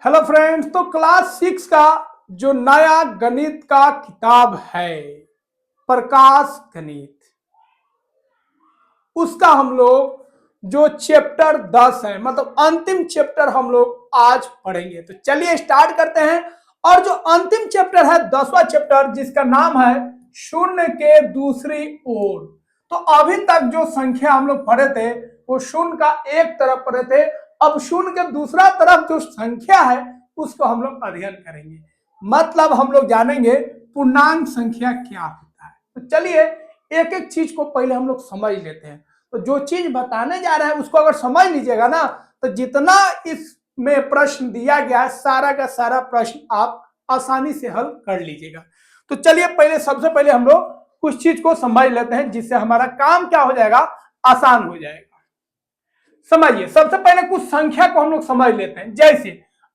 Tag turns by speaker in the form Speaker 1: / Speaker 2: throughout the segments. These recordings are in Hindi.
Speaker 1: हेलो फ्रेंड्स, तो क्लास 6 का जो नया गणित का किताब है प्रकाश गणित, उसका हम लोग जो चैप्टर 10 है मतलब अंतिम चैप्टर हम लोग आज पढ़ेंगे। तो चलिए स्टार्ट करते हैं। और जो अंतिम चैप्टर है 10वां चैप्टर, जिसका नाम है शून्य के दूसरी ओर। तो अभी तक जो संख्या हम लोग पढ़े थे वो शून्य का एक तरफ पढ़े थे। अब शून्य के दूसरा तरफ जो संख्या है उसको हम लोग अध्ययन करेंगे, मतलब हम लोग जानेंगे पूर्णांक संख्या क्या होता है। तो चलिए एक एक चीज को पहले हम लोग समझ लेते हैं। तो जो चीज बताने जा रहे हैं उसको अगर समझ लीजिएगा ना, तो जितना इसमें प्रश्न दिया गया है सारा का सारा प्रश्न आप आसानी से हल कर लीजिएगा। तो चलिए पहले सबसे पहले हम लोग कुछ चीज को समझ लेते हैं, जिससे हमारा काम क्या हो जाएगा, आसान हो जाएगा। समझिए, सबसे पहले कुछ संख्या को हम लोग समझ लेते हैं। जैसे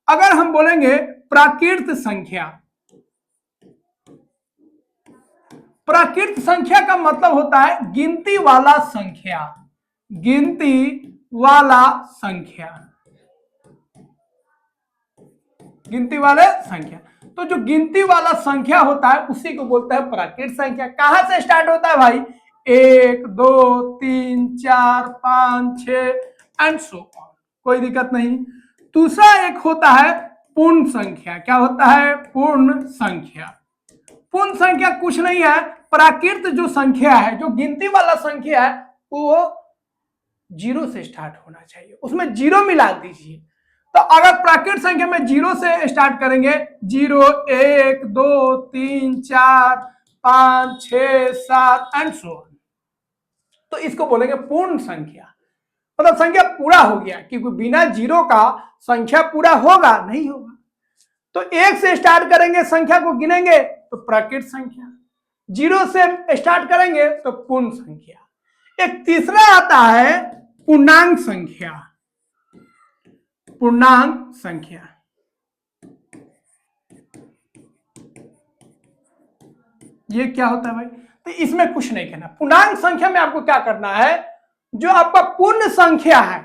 Speaker 1: अगर हम बोलेंगे प्राकृत संख्या, प्राकृत संख्या का मतलब होता है गिनती वाला संख्या, गिनती वाला संख्या, गिनती वाले संख्या। तो जो गिनती वाला संख्या होता है उसी को बोलते हैं प्राकृत संख्या। कहां से स्टार्ट होता है भाई? 1 2 3 4 5 6 एंड सो ऑन, कोई दिक्कत नहीं। दूसरा एक होता है पूर्ण संख्या। क्या होता है? पूर्ण संख्या। पूर्ण संख्या कुछ नहीं है, प्राकृत जो संख्या है, जो गिनती वाला संख्या है, वो जीरो से स्टार्ट होना चाहिए, उसमें जीरो मिला दीजिए। तो अगर प्राकृत संख्या में जीरो से स्टार्ट करेंगे, 0 1 2 3 4 5 6 7 एंड सो ऑन, तो इसको बोलेंगे पूर्ण संख्या। मतलब संख्या पूरा हो गया, क्योंकि बिना जीरो का संख्या पूरा होगा नहीं होगा। तो 1 से स्टार्ट करेंगे, संख्या को गिनेंगे तो प्राकृत संख्या, 0 से स्टार्ट करेंगे तो पूर्ण संख्या। एक तीसरा आता है पूर्णांक संख्या। पूर्णांक संख्या ये क्या होता है भाई? तो इसमें कुछ नहीं कहना। पूर्णांक संख्या में आपको क्या करना है, जो आपका पूर्ण संख्या है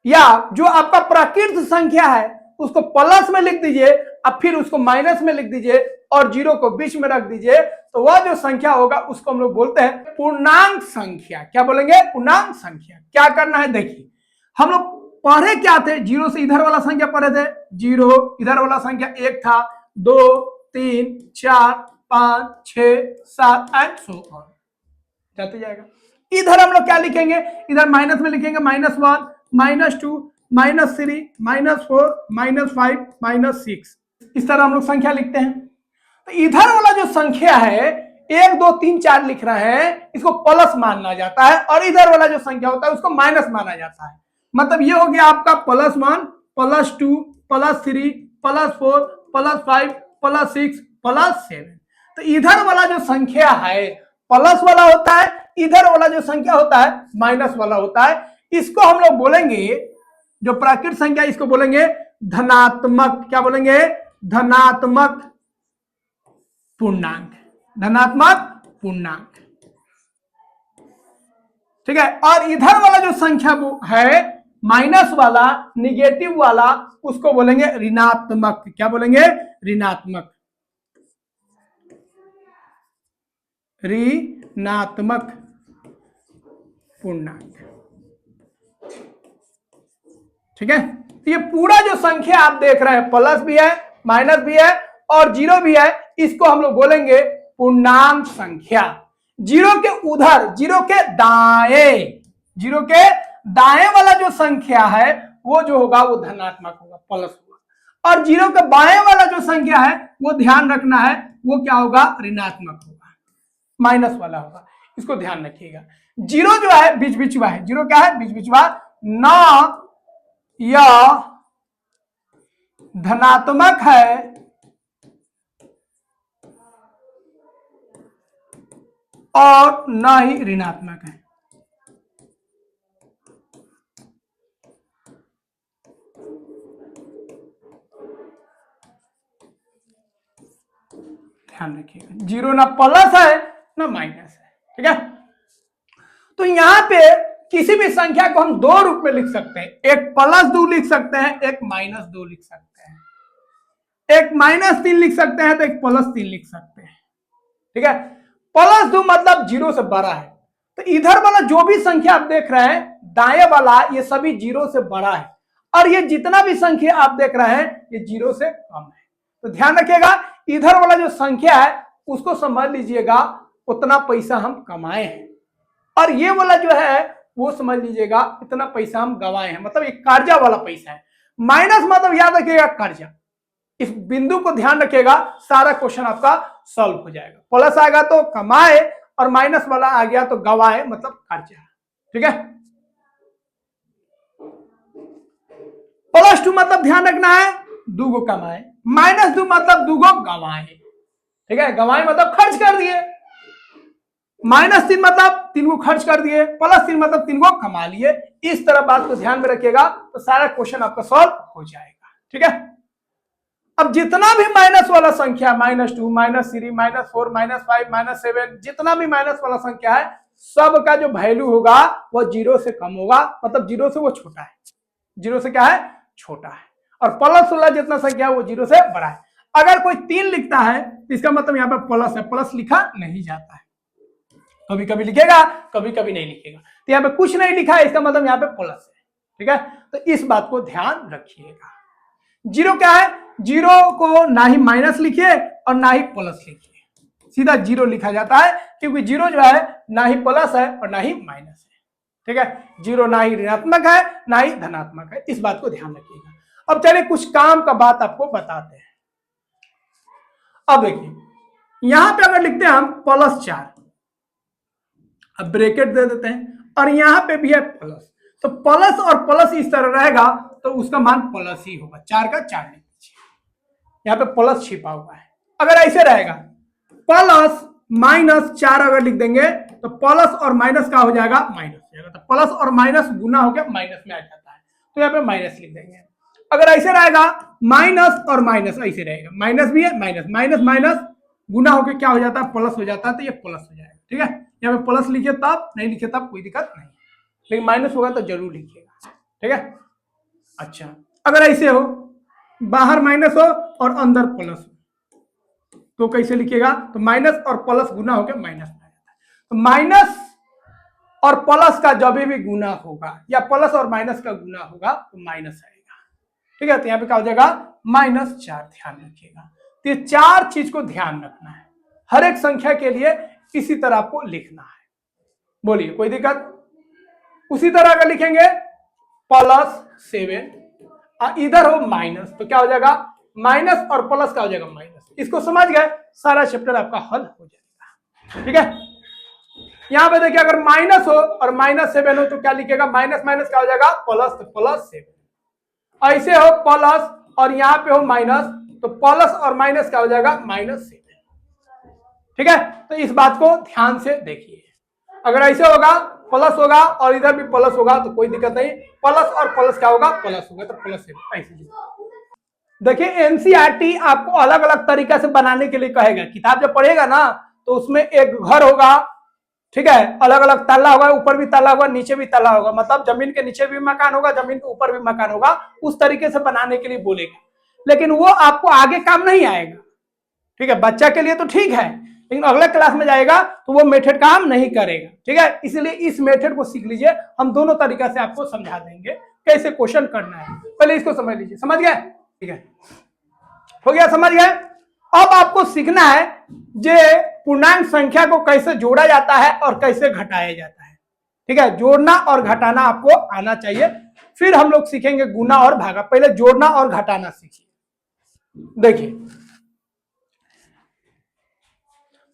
Speaker 1: या जो आपका प्राकृत संख्या है उसको प्लस में लिख दीजिए, अब फिर उसको माइनस में लिख दीजिए और जीरो को बीच में रख दीजिए, तो वह जो संख्या होगा उसको हम लोग बोलते हैं पूर्णांक संख्या। क्या बोलेंगे? पूर्णांक संख्या। क्या करना है देखिए, हम लोग पढ़े क्या थे? जीरो से इधर वाला संख्या पढ़े थे, जीरो इधर वाला संख्या 1 था, 2 3 4 5 6 7 एंड सो ऑन जाते जाएगा। इधर हम लोग क्या लिखेंगे? इधर माइनस में लिखेंगे -1 -2 -3 -4 -5 -6, इस तरह हम लोग संख्या लिखते हैं। तो इधर वाला जो संख्या है 1 2 3 4 लिख रहे हैं, इसको प्लस माना जाता है, और इधर वाला जो संख्या होता है उसको माइनस माना जाता है। मतलब ये हो गया आपका +1 +2 +3 +4 +5 +6 +7। तो इधर वाला जो संख्या है प्लस वाला होता है, इधर वाला जो संख्या होता है माइनस वाला होता है। इसको हम लोग बोलेंगे, जो प्राकृत संख्या, इसको बोलेंगे धनात्मक। क्या बोलेंगे? धनात्मक पूर्णांक। धनात्मक पूर्णांक, ठीक है। और इधर वाला जो संख्या है माइनस वाला, निगेटिव वाला, उसको बोलेंगे ऋणात्मक। क्या बोलेंगे? ऋणात्मक। ऋणात्मक पूर्णांक, ठीक है। तो ये पूरा जो संख्या आप देख रहे हैं, प्लस भी है माइनस भी है और जीरो भी है, इसको हम लोग बोलेंगे पूर्णांक संख्या। जीरो के उधर, जीरो के दाएं, जीरो के दाएं वाला जो संख्या है वो जो होगा वो धनात्मक होगा, प्लस होगा। और जीरो के बाएं वाला जो संख्या है वो ध्यान रखना है, वो क्या होगा? ऋणात्मक होगा, माइनस वाला होगा। इसको ध्यान रखिएगा। जीरो जो है बीच बीचवा है, जीरो क्या है? बीच बीचवा, ना यह धनात्मक है और ना ही ऋणात्मक है। ध्यान रखिएगा, जीरो ना प्लस है ना माइनस है, ठीक है। तो यहां पे किसी भी संख्या को हम दो रूप में लिख सकते हैं, एक +2 लिख सकते हैं, एक -2 लिख सकते हैं, एक -3 लिख सकते हैं तो एक +3 लिख सकते हैं। ठीक है, +2 मतलब 0 से बड़ा है, तो इधर वाला जो भी संख्या आप देख रहे हैं दाएं वाला ये सभी 0 से बड़ा है, और ये जितना भी संख्या आप देख रहे हैं ये 0 से कम है। तो ध्यान रखिएगा, इधर वाला जो संख्या है उसको समझ लीजिएगा उतना पैसा हम कमाए हैं, और ये वाला जो है वो समझ लीजिएगा इतना पैसा हम गवाए हैं, मतलब एक कर्जा वाला पैसा है। माइनस मतलब याद रखिएगा कर्जा, इस बिंदु को ध्यान रखिएगा, सारा क्वेश्चन आपका सॉल्व हो जाएगा। प्लस आएगा तो कमाए और माइनस वाला आ गया तो गवाए, मतलब कर्जा। ठीक है, +2 मतलब ध्यान रखना है 2 को कमाए, -2 मतलब 2 को गवाए। ठीक है, गवाए मतलब खर्च कर दिए, -3 मतलब 3 को खर्च कर दिए, +3 मतलब 3 को कमा लिए। इस तरह बात को ध्यान में रखिएगा तो सारा क्वेश्चन आपका सॉल्व हो जाएगा। ठीक है, अब जितना भी माइनस वाला संख्या -2, -3, -4, -5, -7 जितना भी माइनस वाला संख्या है सबका जो वैल्यू होगा वो 0 से कम होगा, मतलब 0 से वो छोटा है, 0 से क्या है छोटा है, और प्लस वाला जितना संख्या है वो 0 से बड़ा है। अगर कोई 3 लिखता है तो इसका मतलब यहाँ पे प्लस है, प्लस लिखा नहीं जाता है, कभी कभी लिखेगा कभी कभी नहीं लिखेगा, तो यहाँ पे कुछ नहीं लिखा है इसका मतलब यहाँ पे प्लस है। ठीक है, तो इस बात को ध्यान रखिएगा। 0 क्या है, 0 को ना ही माइनस लिखिए और ना ही प्लस लिखिए, सीधा 0 लिखा जाता है, क्योंकि 0 जो है ना ही प्लस है और ना ही माइनस है। ठीक है, 0 ना ही ऋणात्मक है ना ही धनात्मक है, इस बात को ध्यान रखिएगा। अब चलिए कुछ काम का बात आपको बताते हैं। अब देखिए यहां पे अगर लिखते हैं हम +4, अब ब्रैकेट दे देते हैं और यहां पे भी है प्लस, तो प्लस और प्लस इस तरह रहेगा तो उसका मान प्लस ही होगा, 4 का 4 लिख दीजिए, यहाँ पे प्लस छिपा हुआ है। अगर ऐसे रहेगा +-4 अगर लिख देंगे तो प्लस और माइनस का हो जाएगा माइनस हो जाएगा, तो प्लस और माइनस गुना होकर माइनस में आ जाता है, तो यहाँ पे माइनस लिख देंगे। अगर ऐसे रहेगा माइनस और माइनस ऐसे रहेगा, माइनस भी है माइनस, माइनस माइनस गुना होकर क्या हो जाता है प्लस हो जाता है, तो ये प्लस हो जाएगा। ठीक है, यहाँ पे प्लस लिखिए तब, नहीं लिखे तब कोई दिक्कत नहीं, लेकिन माइनस होगा तो जरूर लिखिएगा। ठीक है, अच्छा अगर ऐसे हो बाहर माइनस हो और अंदर प्लस हो तो कैसे लिखिएगा, तो माइनस और प्लस गुना होकर माइनस में आ जाता है, तो माइनस और प्लस का जब भी गुना होगा या प्लस और माइनस का गुना होगा तो माइनस आएगा। ठीक है, तो यहाँ पे क्या हो जाएगा -4, ध्यान रखिएगा। तो ये 4 चीज को ध्यान रखना है, हर एक संख्या के लिए इसी तरह आपको लिखना है। बोलिए कोई दिक्कत? उसी तरह अगर लिखेंगे +7 इधर हो माइनस तो क्या हो जाएगा माइनस और प्लस का हो जाएगा माइनस, इसको समझ गए सारा चैप्टर आपका हल हो जाएगा। ठीक है, यहां पे देखिए अगर माइनस हो और -7 हो तो क्या लिखेगा, माइनस माइनस क्या हो जाएगा प्लस, तो +7। ऐसे हो प्लस और यहाँ पे हो माइनस तो प्लस और माइनस क्या हो जाएगा -7। ठीक है, तो इस बात को ध्यान से देखिए, अगर ऐसे होगा प्लस होगा और इधर भी प्लस होगा तो कोई दिक्कत नहीं, प्लस और प्लस क्या होगा प्लस होगा, तो +7 ऐसे। देखिए एनसीईआरटी आपको अलग अलग तरीका से बनाने के लिए कहेगा, किताब जब पढ़ेगा ना तो उसमें एक घर होगा, ठीक है, अलग अलग ताला होगा, ऊपर भी ताला होगा नीचे भी ताला होगा, मतलब जमीन के नीचे भी मकान होगा जमीन के ऊपर भी मकान होगा, उस तरीके से बनाने के लिए बोलेगा, लेकिन वो आपको आगे काम नहीं आएगा। ठीक है, बच्चा के लिए तो ठीक है, लेकिन अगला क्लास में जाएगा तो वो मेथड काम नहीं करेगा। ठीक है, इसलिए इस मेथड को सीख लीजिए, हम दोनों तरीका से आपको समझा देंगे कैसे क्वेश्चन करना है, पहले इसको समझ लीजिए। समझ गए? ठीक है, हो गया, समझ गए? अब आपको सीखना है जे पूर्णांक संख्या को कैसे जोड़ा जाता है और कैसे घटाया जाता है। ठीक है, जोड़ना और घटाना आपको आना चाहिए, फिर हम लोग सीखेंगे गुना और भागा। पहले जोड़ना और घटाना सीखिए। देखिए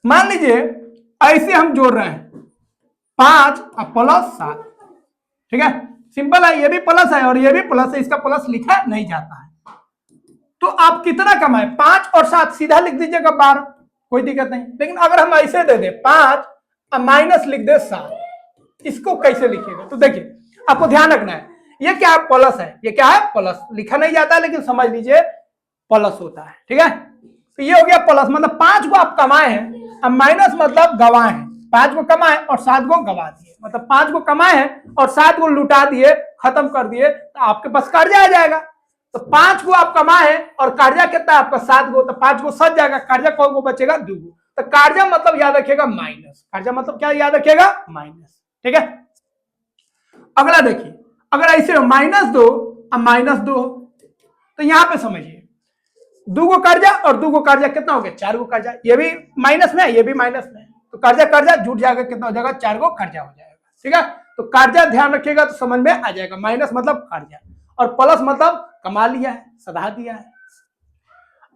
Speaker 1: मान लीजिए ऐसे हम जोड़ रहे हैं 5 और +7। ठीक है, सिंपल है, ये भी प्लस है और ये भी प्लस है, इसका प्लस लिखा नहीं जाता है, तो आप कितना कमाए 5 और 7 सीधा लिख दीजिएगा 12, कोई दिक्कत नहीं। लेकिन अगर हम ऐसे दे दे 5 और माइनस लिख दे 7, इसको कैसे लिखिएगा? तो देखिए आपको ध्यान रखना है, ये क्या है प्लस है, ये क्या है प्लस, लिखा नहीं जाता है लेकिन समझ लीजिए प्लस होता है। ठीक है, तो ये हो गया प्लस, मतलब 5 को आप कमाए हैं, अब माइनस मतलब गवाए हैं, 5 को कमाए और 7 को गवा दिए। मतलब 5 को कमाए हैं और 7 को लुटा दिए, खत्म कर दिए, तो आपके पास कर्जा आ जाएगा। तो 5 को आप कमाए हैं और कर्जा कितना है आपका 7 को, तो 5 को सज जाएगा, कर्जा कौन को बचेगा 2 को। तो कर्जा मतलब याद रखिएगा माइनस, कर्जा मतलब क्या याद रखिएगा माइनस। ठीक है, अगला देखिए, अगर ऐसे हो -2 और -2 तो यहां पे समझिए 2 को कर्जा और 2 को कर्जा कितना हो गया 4 को कर्जा, ये भी माइनस में है ये भी माइनस में है, तो कर्जा कर्जा जुट जाएगा, कितना हो जाएगा 4 को कर्जा हो जाएगा। ठीक है, तो कर्जा ध्यान रखिएगा तो समझ में आ जाएगा, माइनस मतलब कर्जा और प्लस मतलब कमा लिया है, सधा दिया है।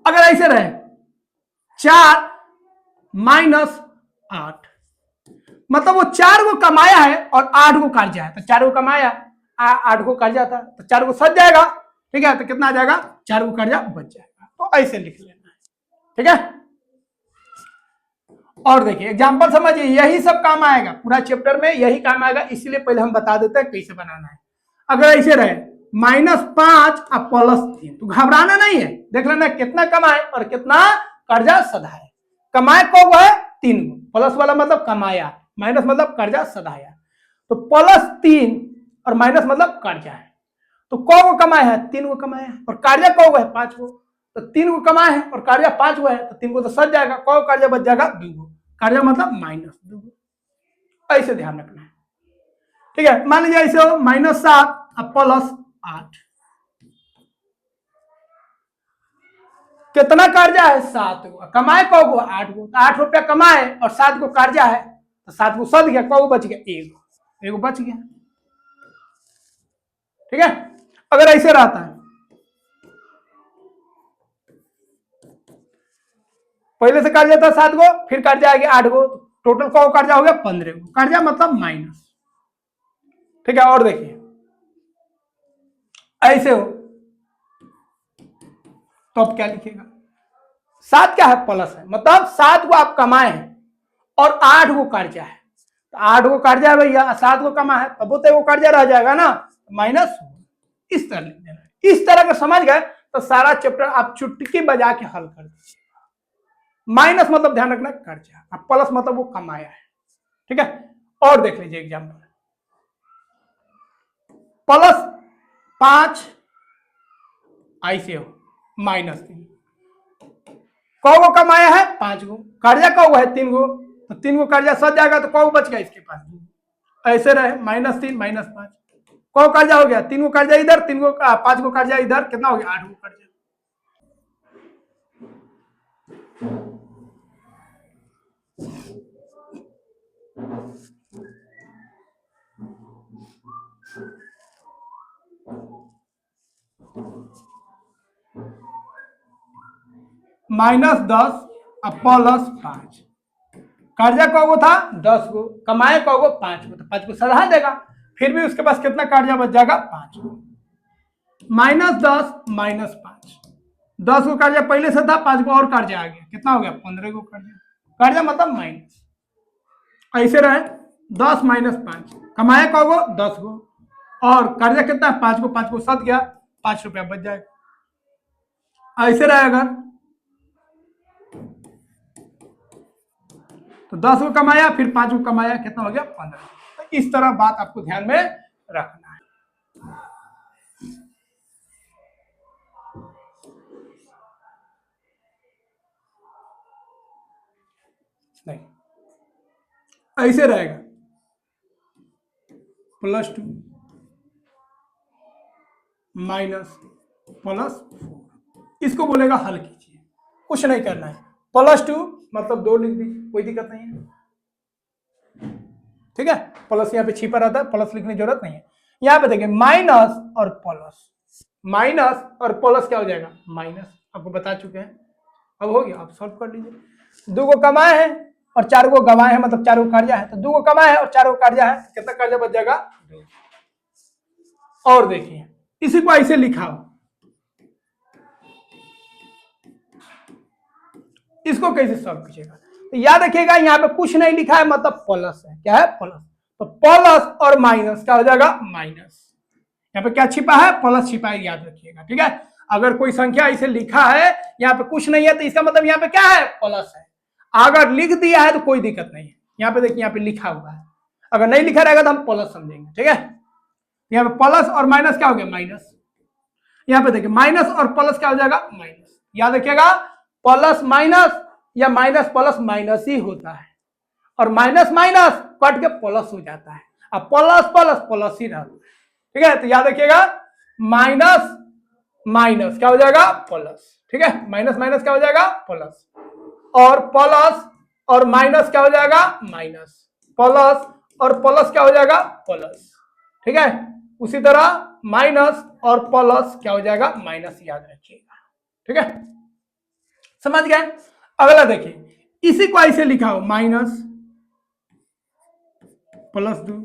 Speaker 1: अगर ऐसे रहे 4 -8 मतलब वो 4 को कमाया है और 8 को कर्जा है, तो 4 को कमाया 8 को कर्जा था, तो 4 को सज जाएगा। ठीक है, तो कितना आ जाएगा 4 को कर्जा बच जाएगा, तो ऐसे लिख लेना है। ठीक है, और देखिए एग्जांपल समझिए, यही सब काम आएगा पूरा चैप्टर में, यही काम आएगा, इसीलिए पहले हम बता देते हैं कैसे बनाना है। अगर ऐसे रहे -5 और +3 तो घबराना नहीं है, देख लेना कितना कमाए और कितना कर्जा सधाए। कमाए को वो है 3 को, प्लस वाला मतलब कमाया, माइनस मतलब कर्जा सधाया, तो +3 और माइनस मतलब कर्जा है, तो को कमाए है 3 को कमाया है और कर्जा को है 5 को, तो 3 को कमाए है और कर्जा 5 को है, तो 3 को तो सज जाएगा, को कर्जा बच जाएगा 2 को, कर्जा मतलब -2 को। ऐसे ध्यान रखना है। ठीक है, मान लीजिए ऐसे हो -7 और +8 कितना कर्जा है 7 को, कमाए को 8 को, तो 8 रुपया कमाए और 7 को कर्जा है, तो 7 को सद गया, को बच गया 1 बच गया। ठीक है, अगर ऐसे रहता है पहले से कर्जा था 7 को, फिर कर्जा आ गया 8 को, टोटल को कर्जा हो गया 15 को, कर्जा मतलब माइनस। ठीक है, और देखिए ऐसे हो तो अब क्या लिखेगा, 7 क्या है प्लस है, मतलब 7 को आप कमाए हैं और 8 को कर्जा है, तो 8 को कर्जा है भैया, 7 को कमा है, तब तो वो कर्जा रह जाएगा ना, माइनस। इस तरह लिख देना, इस तरह का समझ गए तो सारा चैप्टर आप चुटकी बजा के हल कर दीजिए। माइनस मतलब ध्यान रखना कर्जा, अब प्लस मतलब वो कमाया है। ठीक है, और देख लीजिए एग्जाम्पल, +5 ऐसे हो -3 को कमाया है 5 को, कर्जा को है 3 को, तो 3 को कर्जा सज जाएगा, तो को बच गया इसके पास, ऐसे रहे -3 -5 को कर्जा हो गया, 3 को कर्जा इधर, 5 को कर्जा इधर, कितना हो गया 8 को कर्जा। -10 और +5 कर्जा को था 10 को, कमाए को 5 को, तो 5 को सधा देगा, फिर भी उसके पास कितना कर्जा बच जाएगा 5 को। -10 -5 10 को कर्जा पहले से था, 5 को और कर्जा आ गया, कितना हो गया 15 को कर्जा, कर्जा मतलब माइनस। ऐसे रहे 10 -5 कमाए को 10 को और कर्जा कितना है 5 को सद गया, 5 रुपया बच जाएगा। ऐसे रहे अगर तो 10 को कमाया फिर 5 को कमाया, कितना हो गया 15। तो इस तरह बात आपको ध्यान में रखना है। नहीं ऐसे रहेगा +2 -+4, इसको बोलेगा हल कीजिए, कुछ नहीं करना है, +2 मतलब 2 लिख दीजिए, कोई दिक्कत नहीं है। ठीक है, प्लस यहाँ पे छिपा रहता है, प्लस लिखने की जरूरत नहीं है। यहाँ पे देखिए माइनस और प्लस क्या हो जाएगा माइनस, आपको बता चुके हैं, अब हो गया, आप सॉल्व कर लीजिए। 2 को कमाए हैं और 4 को गवाए हैं, मतलब 4 को कर्जा है, तो 2 को कमाए हैं और 4 को कर्जा है, कितना कर्जा बच जाएगा 2। और देखिए इसी को ऐसे लिखा हो, इसको कैसे सॉल्व कीजिएगा, तो याद रखिएगा यहाँ पे कुछ नहीं लिखा है, मतलब प्लस है, क्या है प्लस, तो प्लस और माइनस क्या हो जाएगा माइनस। यहाँ पे क्या छिपा है प्लस छिपा है, याद रखिएगा। ठीक है, अगर कोई संख्या इसे लिखा है यहाँ पे कुछ नहीं है, तो इसका मतलब यहाँ पे क्या है प्लस है, अगर लिख दिया है तो कोई दिक्कत नहीं है। यहाँ पे देखिए यहाँ पे लिखा हुआ है, अगर नहीं लिखा रहेगा तो हम प्लस समझेंगे, ठीक है। यहाँ पे प्लस और माइनस क्या हो गया, माइनस। यहाँ पे देखिए माइनस और प्लस क्या हो जाएगा, माइनस। याद रखिएगा प्लस माइनस या माइनस प्लस माइनस ही होता है, और माइनस माइनस कट के प्लस हो जाता है, अब प्लस प्लस प्लस ही रहता है, ठीक है। तो याद रखिएगा माइनस माइनस क्या हो जाएगा, प्लस, ठीक है। माइनस माइनस क्या हो जाएगा, प्लस, और प्लस और माइनस क्या हो जाएगा, माइनस, प्लस और प्लस क्या हो जाएगा, प्लस, ठीक है। उसी तरह माइनस और प्लस क्या हो जाएगा, माइनस, याद रखिएगा, ठीक है। समझ गए। अगला देखिए, इसी को ऐसे लिखा हो माइनस प्लस 2,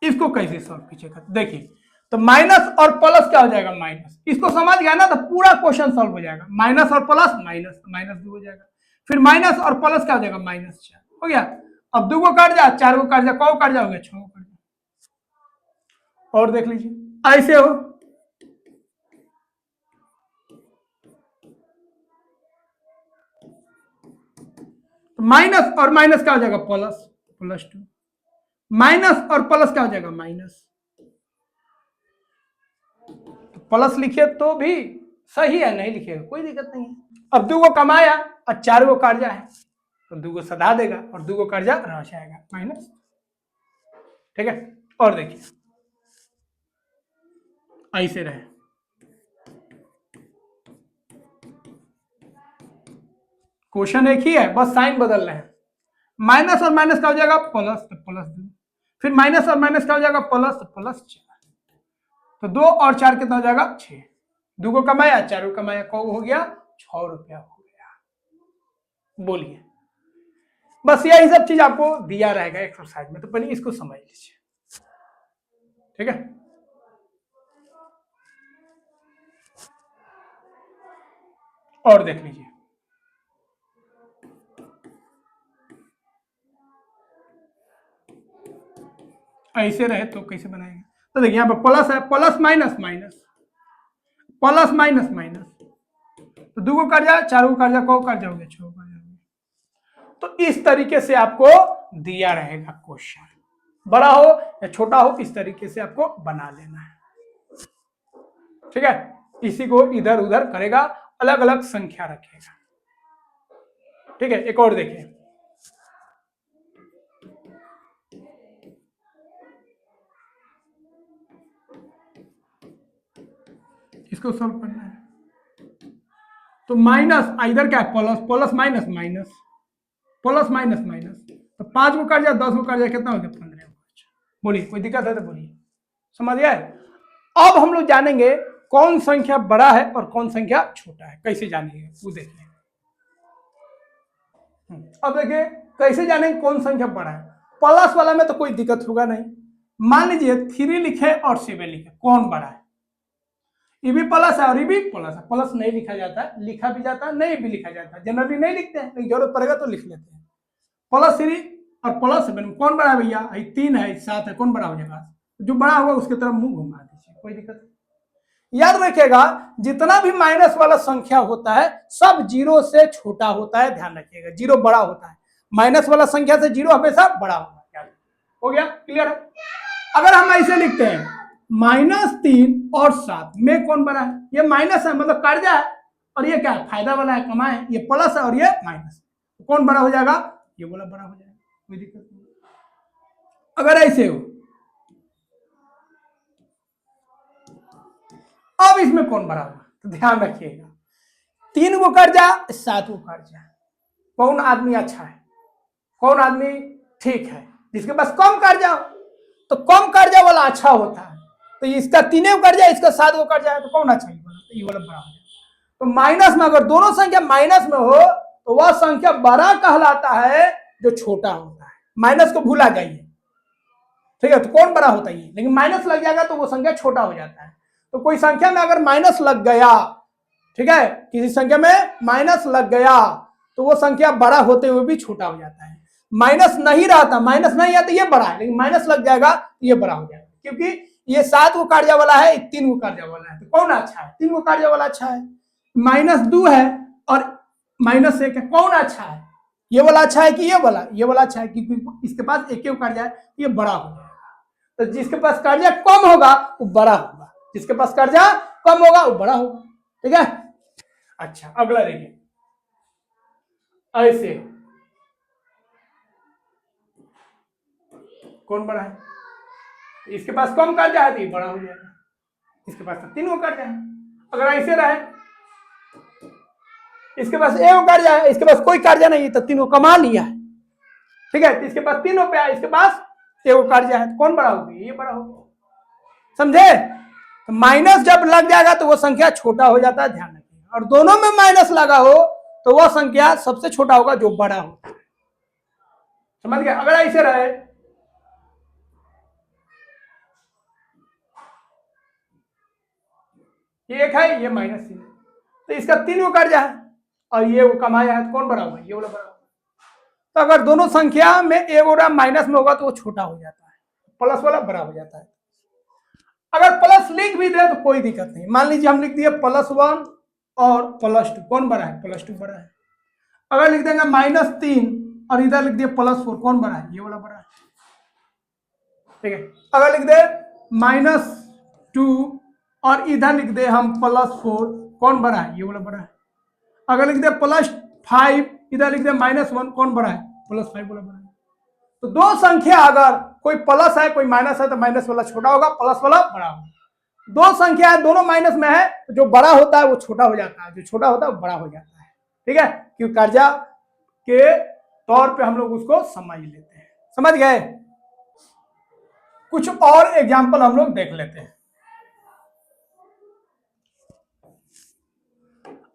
Speaker 1: इसको कैसे सॉल्व कीजिएगा, देखिए तो माइनस और प्लस क्या हो जाएगा, माइनस। इसको समझ गया ना तो पूरा क्वेश्चन सॉल्व हो जाएगा। माइनस और प्लस माइनस, माइनस 2 हो जाएगा, फिर माइनस और प्लस क्या हो जाएगा, माइनस 4 हो गया। अब 2 को काट जा, 4 को काट जा, कौ काट जाओगे, 6 को काट जा। और देख लीजिए ऐसे हो, माइनस और माइनस क्या हो जाएगा, प्लस, प्लस 2, माइनस और प्लस क्या हो जाएगा, माइनस। प्लस लिखिए तो भी सही है, नहीं लिखिएगा कोई दिक्कत नहीं है। अब 2 को कमाया और 4 को कर्जा है तो 2 को सदा देगा और 2 को कर्जा रह जाएगा, माइनस, ठीक है। और देखिए ऐसे रहे, क्वेश्चन एक ही है, बस साइन बदल रहे हैं। माइनस और माइनस क्या हो जाएगा, प्लस, तो प्लस 2, फिर माइनस और माइनस क्या हो जाएगा, प्लस, तो प्लस 4, तो 2 और 4 कितना हो जाएगा, 6। 2 को कमाया, 4 को कमाया, कौ हो गया, 6 रुपया हो गया। बोलिए, बस यही सब चीज आपको दिया रहेगा एक्सरसाइज में, तो पहले इसको समझ लीजिए, ठीक है। और देख लीजिए, ऐसे रहे तो कैसे बनाएंगे, तो देखिए यहाँ पे प्लस है, plus minus minus, plus minus minus, तो 2 को कर जाए, 4 को कर जाए, कौ कर जाओगे, 6 को कर जाओगे। तो इस तरीके से आपको दिया रहेगा क्वेश्चन, बड़ा हो या छोटा हो इस तरीके से आपको बना लेना है, ठीक है। इसी को इधर उधर करेगा, अलग अलग संख्या रखेगा, ठीक है। एक और देखिए, इसको सॉल्व करना है, तो माइनस इधर क्या है, plus, plus minus minus, plus minus minus, तो 5 को कर जाए, 10 को कर जाए, कितना हो गया, 15 को। बोलिए कोई दिक्कत है तो बोलिए, समझ गए। अब हम लोग जानेंगे कौन संख्या बड़ा है और कौन संख्या छोटा है, कैसे जानेंगे वो देखिए। अब देखिए कैसे जानेंगे कौन संख्या बड़ा है। प्लस वाला में तो कोई दिक्कत होगा नहीं, मान लीजिए 3 लिखे और 7 लिखे, कौन बड़ा है, ये भी प्लस है और ये भी प्लस है। प्लस नहीं लिखा जाता है, लिखा भी जाता है, नहीं भी लिखा जाता है, जनरली नहीं लिखते हैं, लेकिन जरूरत पड़ेगा तो लिख लेते हैं। प्लस 3 और प्लस 7 कौन बड़ा है भैया, 3 है 7 है, कौन बड़ा हो जाएगा, जो बड़ा होगा उसकी तरफ मुंह घुमा दीजिए, कोई दिक्कत नहीं। याद रखिएगा जितना भी माइनस वाला संख्या होता है सब 0 से छोटा होता है, ध्यान रखिएगा, 0 बड़ा होता है, माइनस वाला संख्या से 0 हमेशा बड़ा होगा। हो गया क्लियर है। अगर हम ऐसे लिखते हैं -3 और 7 में कौन बड़ा है, ये माइनस है मतलब कर्जा है, और ये क्या है, फायदा वाला है, कमा है, ये प्लस है और ये माइनस, तो कौन बड़ा हो जाएगा, ये वाला बड़ा हो जाएगा, कोई दिक्कत नहीं। अगर ऐसे हो, अब इसमें कौन बड़ा होगा, तो ध्यान रखिएगा 3 को कर्जा, 7 को कर्जा, कौन आदमी अच्छा है, कौन आदमी ठीक है, जिसके पास कम कर्जा हो, तो कम कर्जा वाला अच्छा होता है, तो इसका 3 को कर्जा, इसका 7 को कर्जा है, तो कौन अच्छा है, तो ये वाला बड़ा हो जाएगा। तो माइनस में अगर दोनों संख्या माइनस में हो तो वह संख्या बड़ा कहलाता है जो छोटा होता है, माइनस को भूला जाइए, ठीक है। तो कौन बड़ा होता है, लेकिन माइनस लग जाएगा तो वो संख्या छोटा हो जाता है। तो कोई संख्या में अगर माइनस लग गया, ठीक है, किसी संख्या में माइनस लग गया तो वो संख्या बड़ा होते हुए भी छोटा हो जाता है। माइनस नहीं रहता, माइनस नहीं आता ये बड़ा है, लेकिन माइनस लग जाएगा तो ये बड़ा हो जाएगा, क्योंकि ये 7 को कर्जा वाला है, 3 को कर्जा वाला है, तो कौन अच्छा है, 3 को कर्जा वाला अच्छा है। -2 है और -1 है, कौन अच्छा है, ये वाला अच्छा है कि ये वाला अच्छा है, क्योंकि इसके पास एक ही कर्जा है, ये बड़ा हो जाएगा। तो जिसके पास कर्जा कम होगा वो बड़ा होगा, जिसके पास कर्जा कम होगा वो बड़ा होगा। ठीक है। अच्छा, अगला देखिए, ऐसे कौन बड़ा है? इसके पास कम कर्जा है तो ये बड़ा हो जाएगा, इसके पास तो 3 गो कर्जा है। अगर ऐसे रहे, इसके पास 1 गो कर्जा है, इसके पास कोई कर्जा नहीं है, तो 3 गो कमा लिया है। ठीक है, तो इसके पास 3 रुपया है, इसके पास 1 गो कर्जा है, तो कौन बड़ा होगा? ये बड़ा होगा। समझे? तो माइनस जब लग जाएगा तो वो संख्या छोटा हो जाता है, ध्यान रखिए। और दोनों में माइनस लगा हो तो वह संख्या सबसे छोटा होगा जो बड़ा होता है। समझ गए? अगर ऐसे रहे, ये 1 है, ये -3 है, तो इसका 3 गो कर्जा है और ये वो कमाया है, तो कौन बड़ा होगा? ये वाला बड़ा होगा। तो अगर दोनों संख्या में एक और माइनस में होगा तो वो छोटा हो जाता है, प्लस वाला बड़ा हो जाता है। अगर प्लस लिख भी दे तो कोई दिक्कत नहीं। मान लीजिए हम लिख दिए +1 और +2, कौन बड़ा है? +2 बड़ा है। अगर लिख देंगे -3 और इधर लिख दिए +4, कौन बड़ा है? ये वाला बड़ा है। ठीक है। अगर लिख दे -2 और इधर लिख दे हम +4, कौन बड़ा है? ये वाला बड़ा है। अगर लिख दे +5, इधर लिख दे -1, कौन बड़ा है? +5 वाला बड़ा है। तो दो संख्या अगर कोई प्लस है कोई माइनस है तो माइनस वाला छोटा होगा, प्लस वाला बड़ा होगा। दो संख्या है दोनों माइनस में है, तो जो बड़ा होता है वो छोटा हो जाता है, जो छोटा होता है वो बड़ा हो जाता है। ठीक है, क्योंकि कर्जा के तौर पे हम लोग उसको समझ लेते हैं। समझ गए? कुछ और एग्जाम्पल हम लोग देख लेते हैं।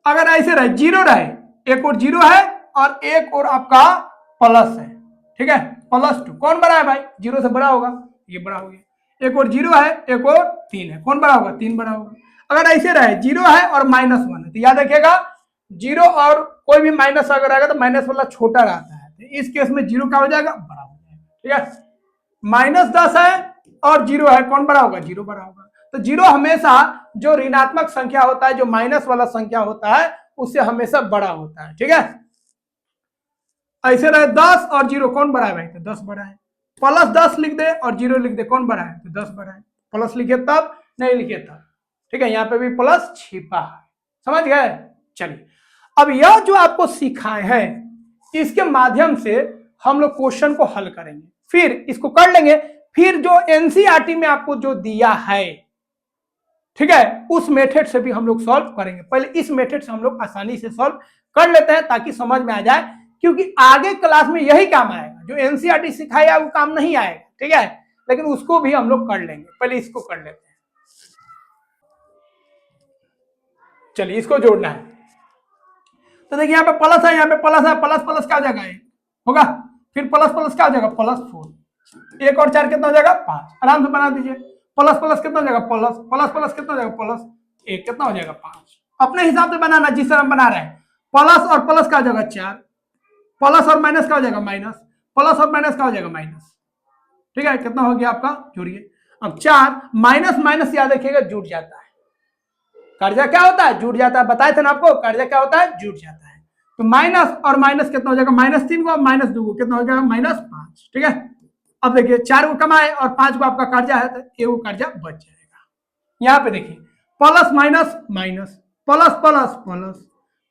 Speaker 1: अगर ऐसे रहे, 0 रहे, एक और 0 है और एक और आपका प्लस है। ठीक है, +2, कौन बड़ा है भाई? 0 से बड़ा होगा, ये बड़ा हो गया। एक और 0 है, एक और 3 है, कौन बड़ा होगा? 3 बड़ा होगा। अगर ऐसे रहे, 0 है और -1 है, तो याद रखिएगा 0 और कोई भी माइनस अगर आएगा तो माइनस वाला छोटा रहता है, तो इस केस में 0 क्या हो जाएगा? बड़ा हो जाएगा। ठीक है, -10 है और 0 है, कौन बड़ा होगा? 0 बड़ा होगा। तो 0 हमेशा जो ऋणात्मक संख्या होता है, जो माइनस वाला संख्या होता है, उससे हमेशा बड़ा होता है। ठीक है, ऐसे रहे 10 और 0, कौन बड़ा है भाई? तो 10 बड़ा है। +10 लिख दे और 0 लिख दे, कौन बड़ा है? तो 10 बड़ा है। प्लस लिखे तब, नहीं लिखे तब। ठीक है, यहाँ पे भी प्लस छिपा है। समझ गए? चलिए, अब यह जो आपको सिखाए हैं, इसके माध्यम से हम लोग क्वेश्चन को हल करेंगे, फिर इसको कर लेंगे, फिर जो एनसीईआरटी में आपको जो दिया है, ठीक है, उस मेथड से भी हम लोग सॉल्व करेंगे। पहले इस मेथड से हम लोग आसानी से सॉल्व कर लेते हैं ताकि समझ में आ जाए, क्योंकि आगे क्लास में यही काम आएगा, जो एनसीईआरटी सिखाया वो काम नहीं आएगा। ठीक है, लेकिन उसको भी हम लोग कर लेंगे। पहले इसको कर लेते हैं। चलिए, इसको जोड़ना है, तो देखिए यहाँ पे प्लस है, यहाँ पे प्लस है, प्लस प्लस क्या हो जाएगा? होगा। फिर प्लस प्लस क्या हो जाएगा? +4। 1 और 4 कितना हो जाएगा? 5। आराम से बना दीजिए। प्लस प्लस कितना हो जाएगा? प्लस प्लस प्लस कितना हो जाएगा? +1 कितना हो जाएगा? 5। अपने हिसाब से बनाना, जिस तरह हम बना रहे हैं। प्लस और प्लस क्या हो जाएगा? 4। प्लस और माइनस क्या हो जाएगा? माइनस। प्लस और माइनस क्या हो जाएगा? माइनस। ठीक है, कितना हो गया आपका? जोड़िए। अब 4 माइनस माइनस याद रखिएगा जुड़ जाता है। कर्जा क्या होता है? जुड़ जाता है। बताए थे ना आपको, कर्जा क्या होता है? जुड़ जाता है। तो माइनस और माइनस कितना हो जाएगा? -3 को, -2 को, कितना हो जाएगा? -5। ठीक है, अब देखिए 4 को कमाए और 5 को आपका कर्जा है, तो 1 को कर्जा बच जाएगा। यहाँ पे देखिए plus minus minus, plus plus plus,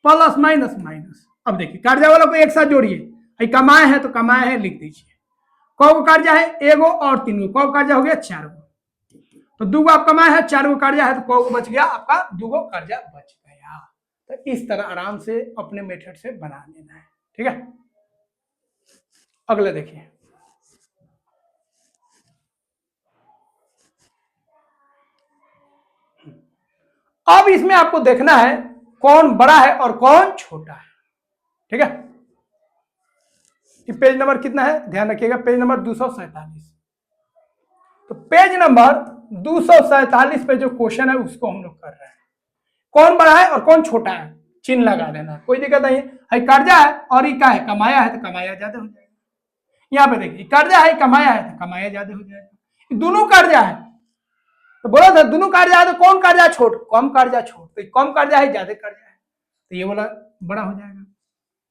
Speaker 1: plus minus minus. अब देखिए कर्जा वालों को एक साथ जोड़िए। कमाए हैं तो कमाए हैं लिख दीजिए। कौ कर्जा है? 1 और 3 को, कौ कर्जा हो गया? 4 को। तो 2 आप कमाए हैं, 4 कर्जा है, तो कौ बच गया? आपका 2 कर्जा बच गया। तो इस तरह आराम से अपने मेथड से बना लेना है। ठीक है, अगला देखिए, अब इसमें आपको देखना है कौन बड़ा है और कौन छोटा है। ठीक है, पेज नंबर कितना है? ध्यान रखिएगा, पेज नंबर 247। तो पेज नंबर 247 पे जो क्वेश्चन है उसको हम लोग कर रहे हैं। कौन बड़ा है और कौन छोटा है, चिन्ह लगा देना, कोई दिक्कत नहीं है। कर्जा है और ये क्या है? कमाया है, तो कमाया ज्यादा हो जाएगा। यहाँ पे देखिए कर्जा है, कमाया है, तो कमाया ज्यादा हो जाएगा। दोनों कर्जा है, तो बोला था दोनों कर्जा है, तो कौन कर्जा छोट? कम कर्जा छोट। तो कम कर्जा है, ज्यादा कर्जा है, तो ये वाला बड़ा हो जाएगा।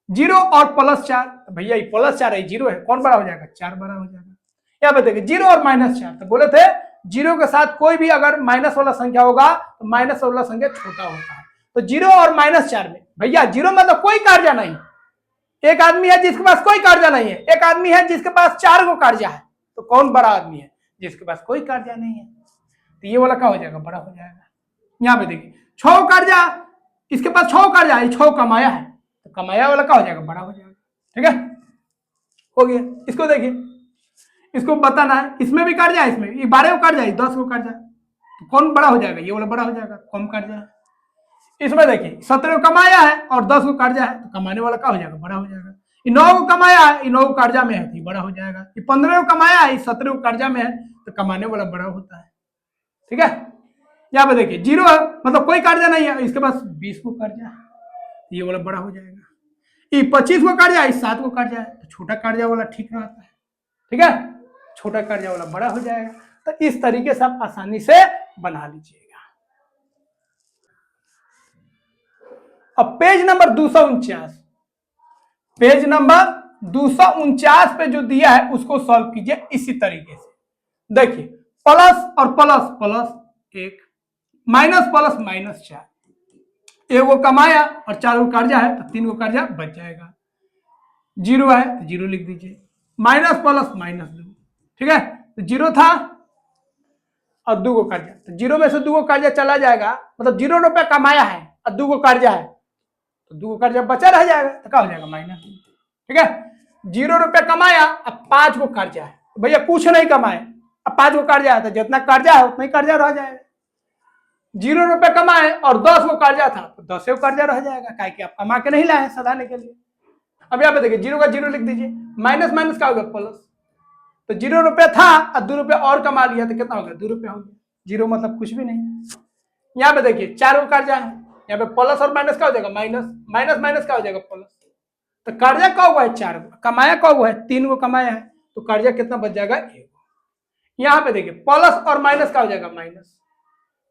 Speaker 1: जीरो और +4, तो भैया ये +4 है, जीरो है, कौन बड़ा हो जाएगा? 4 बड़ा हो जाएगा। यहाँ पे देखिए जीरो और -4, तो बोले थे जीरो के साथ कोई भी अगर माइनस वाला संख्या होगा तो माइनस वाला संख्या छोटा होता है। तो जीरो और -4 में भैया जीरो मतलब कोई कार्य नहीं, एक आदमी है जिसके पास कोई कार्य नहीं है, एक आदमी है जिसके पास 4 गो कार्य है, तो कौन बड़ा आदमी है? जिसके पास कोई कार्य नहीं है। तो ये वाला क्या हो जाएगा? बड़ा हो जाएगा। यहाँ पे देखिए 6 कार्य, इसके पास 6 कार्य है, 6 कमाया है, तो कमाया वाला क्या हो जाएगा? बड़ा हो जाएगा। ठीक है, हो गया। इसको देखिए, इसको बताना है, इसमें भी कार्य है, इसमें 12 को कार्य है, 10 को कार्य है, तो कौन बड़ा हो जाएगा? ये वाला बड़ा हो जाएगा, कम कार्य है। इसमें देखिए 17 को कमाया है और 10 को कार्य है, तो कमाने वाला क्या हो जाएगा? बड़ा हो जाएगा। 9 को कमाया है, 9 को कार्य में है, तो बड़ा हो जाएगा। 15 को कमाया है, 17 को कार्य में है, तो कमाने वाला बड़ा होता है। ठीक है, यहाँ पे देखिए जीरो है, मतलब कोई कार्य नहीं है, इसके पास 20 को कार्य है, ये वाला बड़ा हो जाएगा। ये 25 को कार्य है, 7 को कार्य है, तो छोटा कार्य वाला ठीक रहता है। ठीक है, छोटा कार्य वाला बड़ा हो जाएगा। तो इस तरीके से आप आसानी से बना लीजिएगा। अब पेज नंबर 249, पेज नंबर 249 पे जो दिया है उसको सॉल्व कीजिए इसी तरीके से। देखिए प्लस और प्लस प्लस 1, माइनस प्लस -4, एक वो कमाया और 4 को कार्य है, तो 3 को कार्य बच जाएगा। जीरो है तो जीरो लिख दीजिए, माइनस प्लस -2, ठीक है, तो जीरो था और 2 को कार्य, तो जीरो में से 2 को कार्य चला जाएगा, मतलब 0 रुपया कमाया है और 2 को कार्य है, तो 2 को कार्य बचा रह जाएगा, तो क्या हो जाएगा? -2। ठीक है, 0 रुपया कमाया, अब 5 को कार्य है, तो भैया कुछ नहीं कमाए, अब 5 को कार्य है, तो जितना कार्य है उतना ही कार्य रह जाएगा। 0 रुपया कमाए और 10 को कार्य था, तो 10 को कार्य रह जाएगा, क्या कि आप कमा के नहीं लाए सदाने के लिए। अब यहाँ पे देखिए जीरो का जीरो लिख दीजिए, माइनस माइनस क्या होगा? प्लस, तो 0 रुपया था और 2 रुपया और कमा लिया, तो कितना हो गया? 2 रुपया हो गया। जीरो मतलब कुछ भी नहीं। यहाँ पे देखिए 4 को कार्य है, यहाँ पे प्लस और माइनस क्या हो जाएगा? माइनस, माइनस माइनस क्या हो जाएगा? प्लस, तो कार्य क्या हुआ है? 4 को कमाया, क्या हुआ है? 3 को कमाया है, तो कार्य कितना बच जाएगा? 1। यहाँ पे देखिए प्लस और माइनस क्या हो जाएगा? माइनस,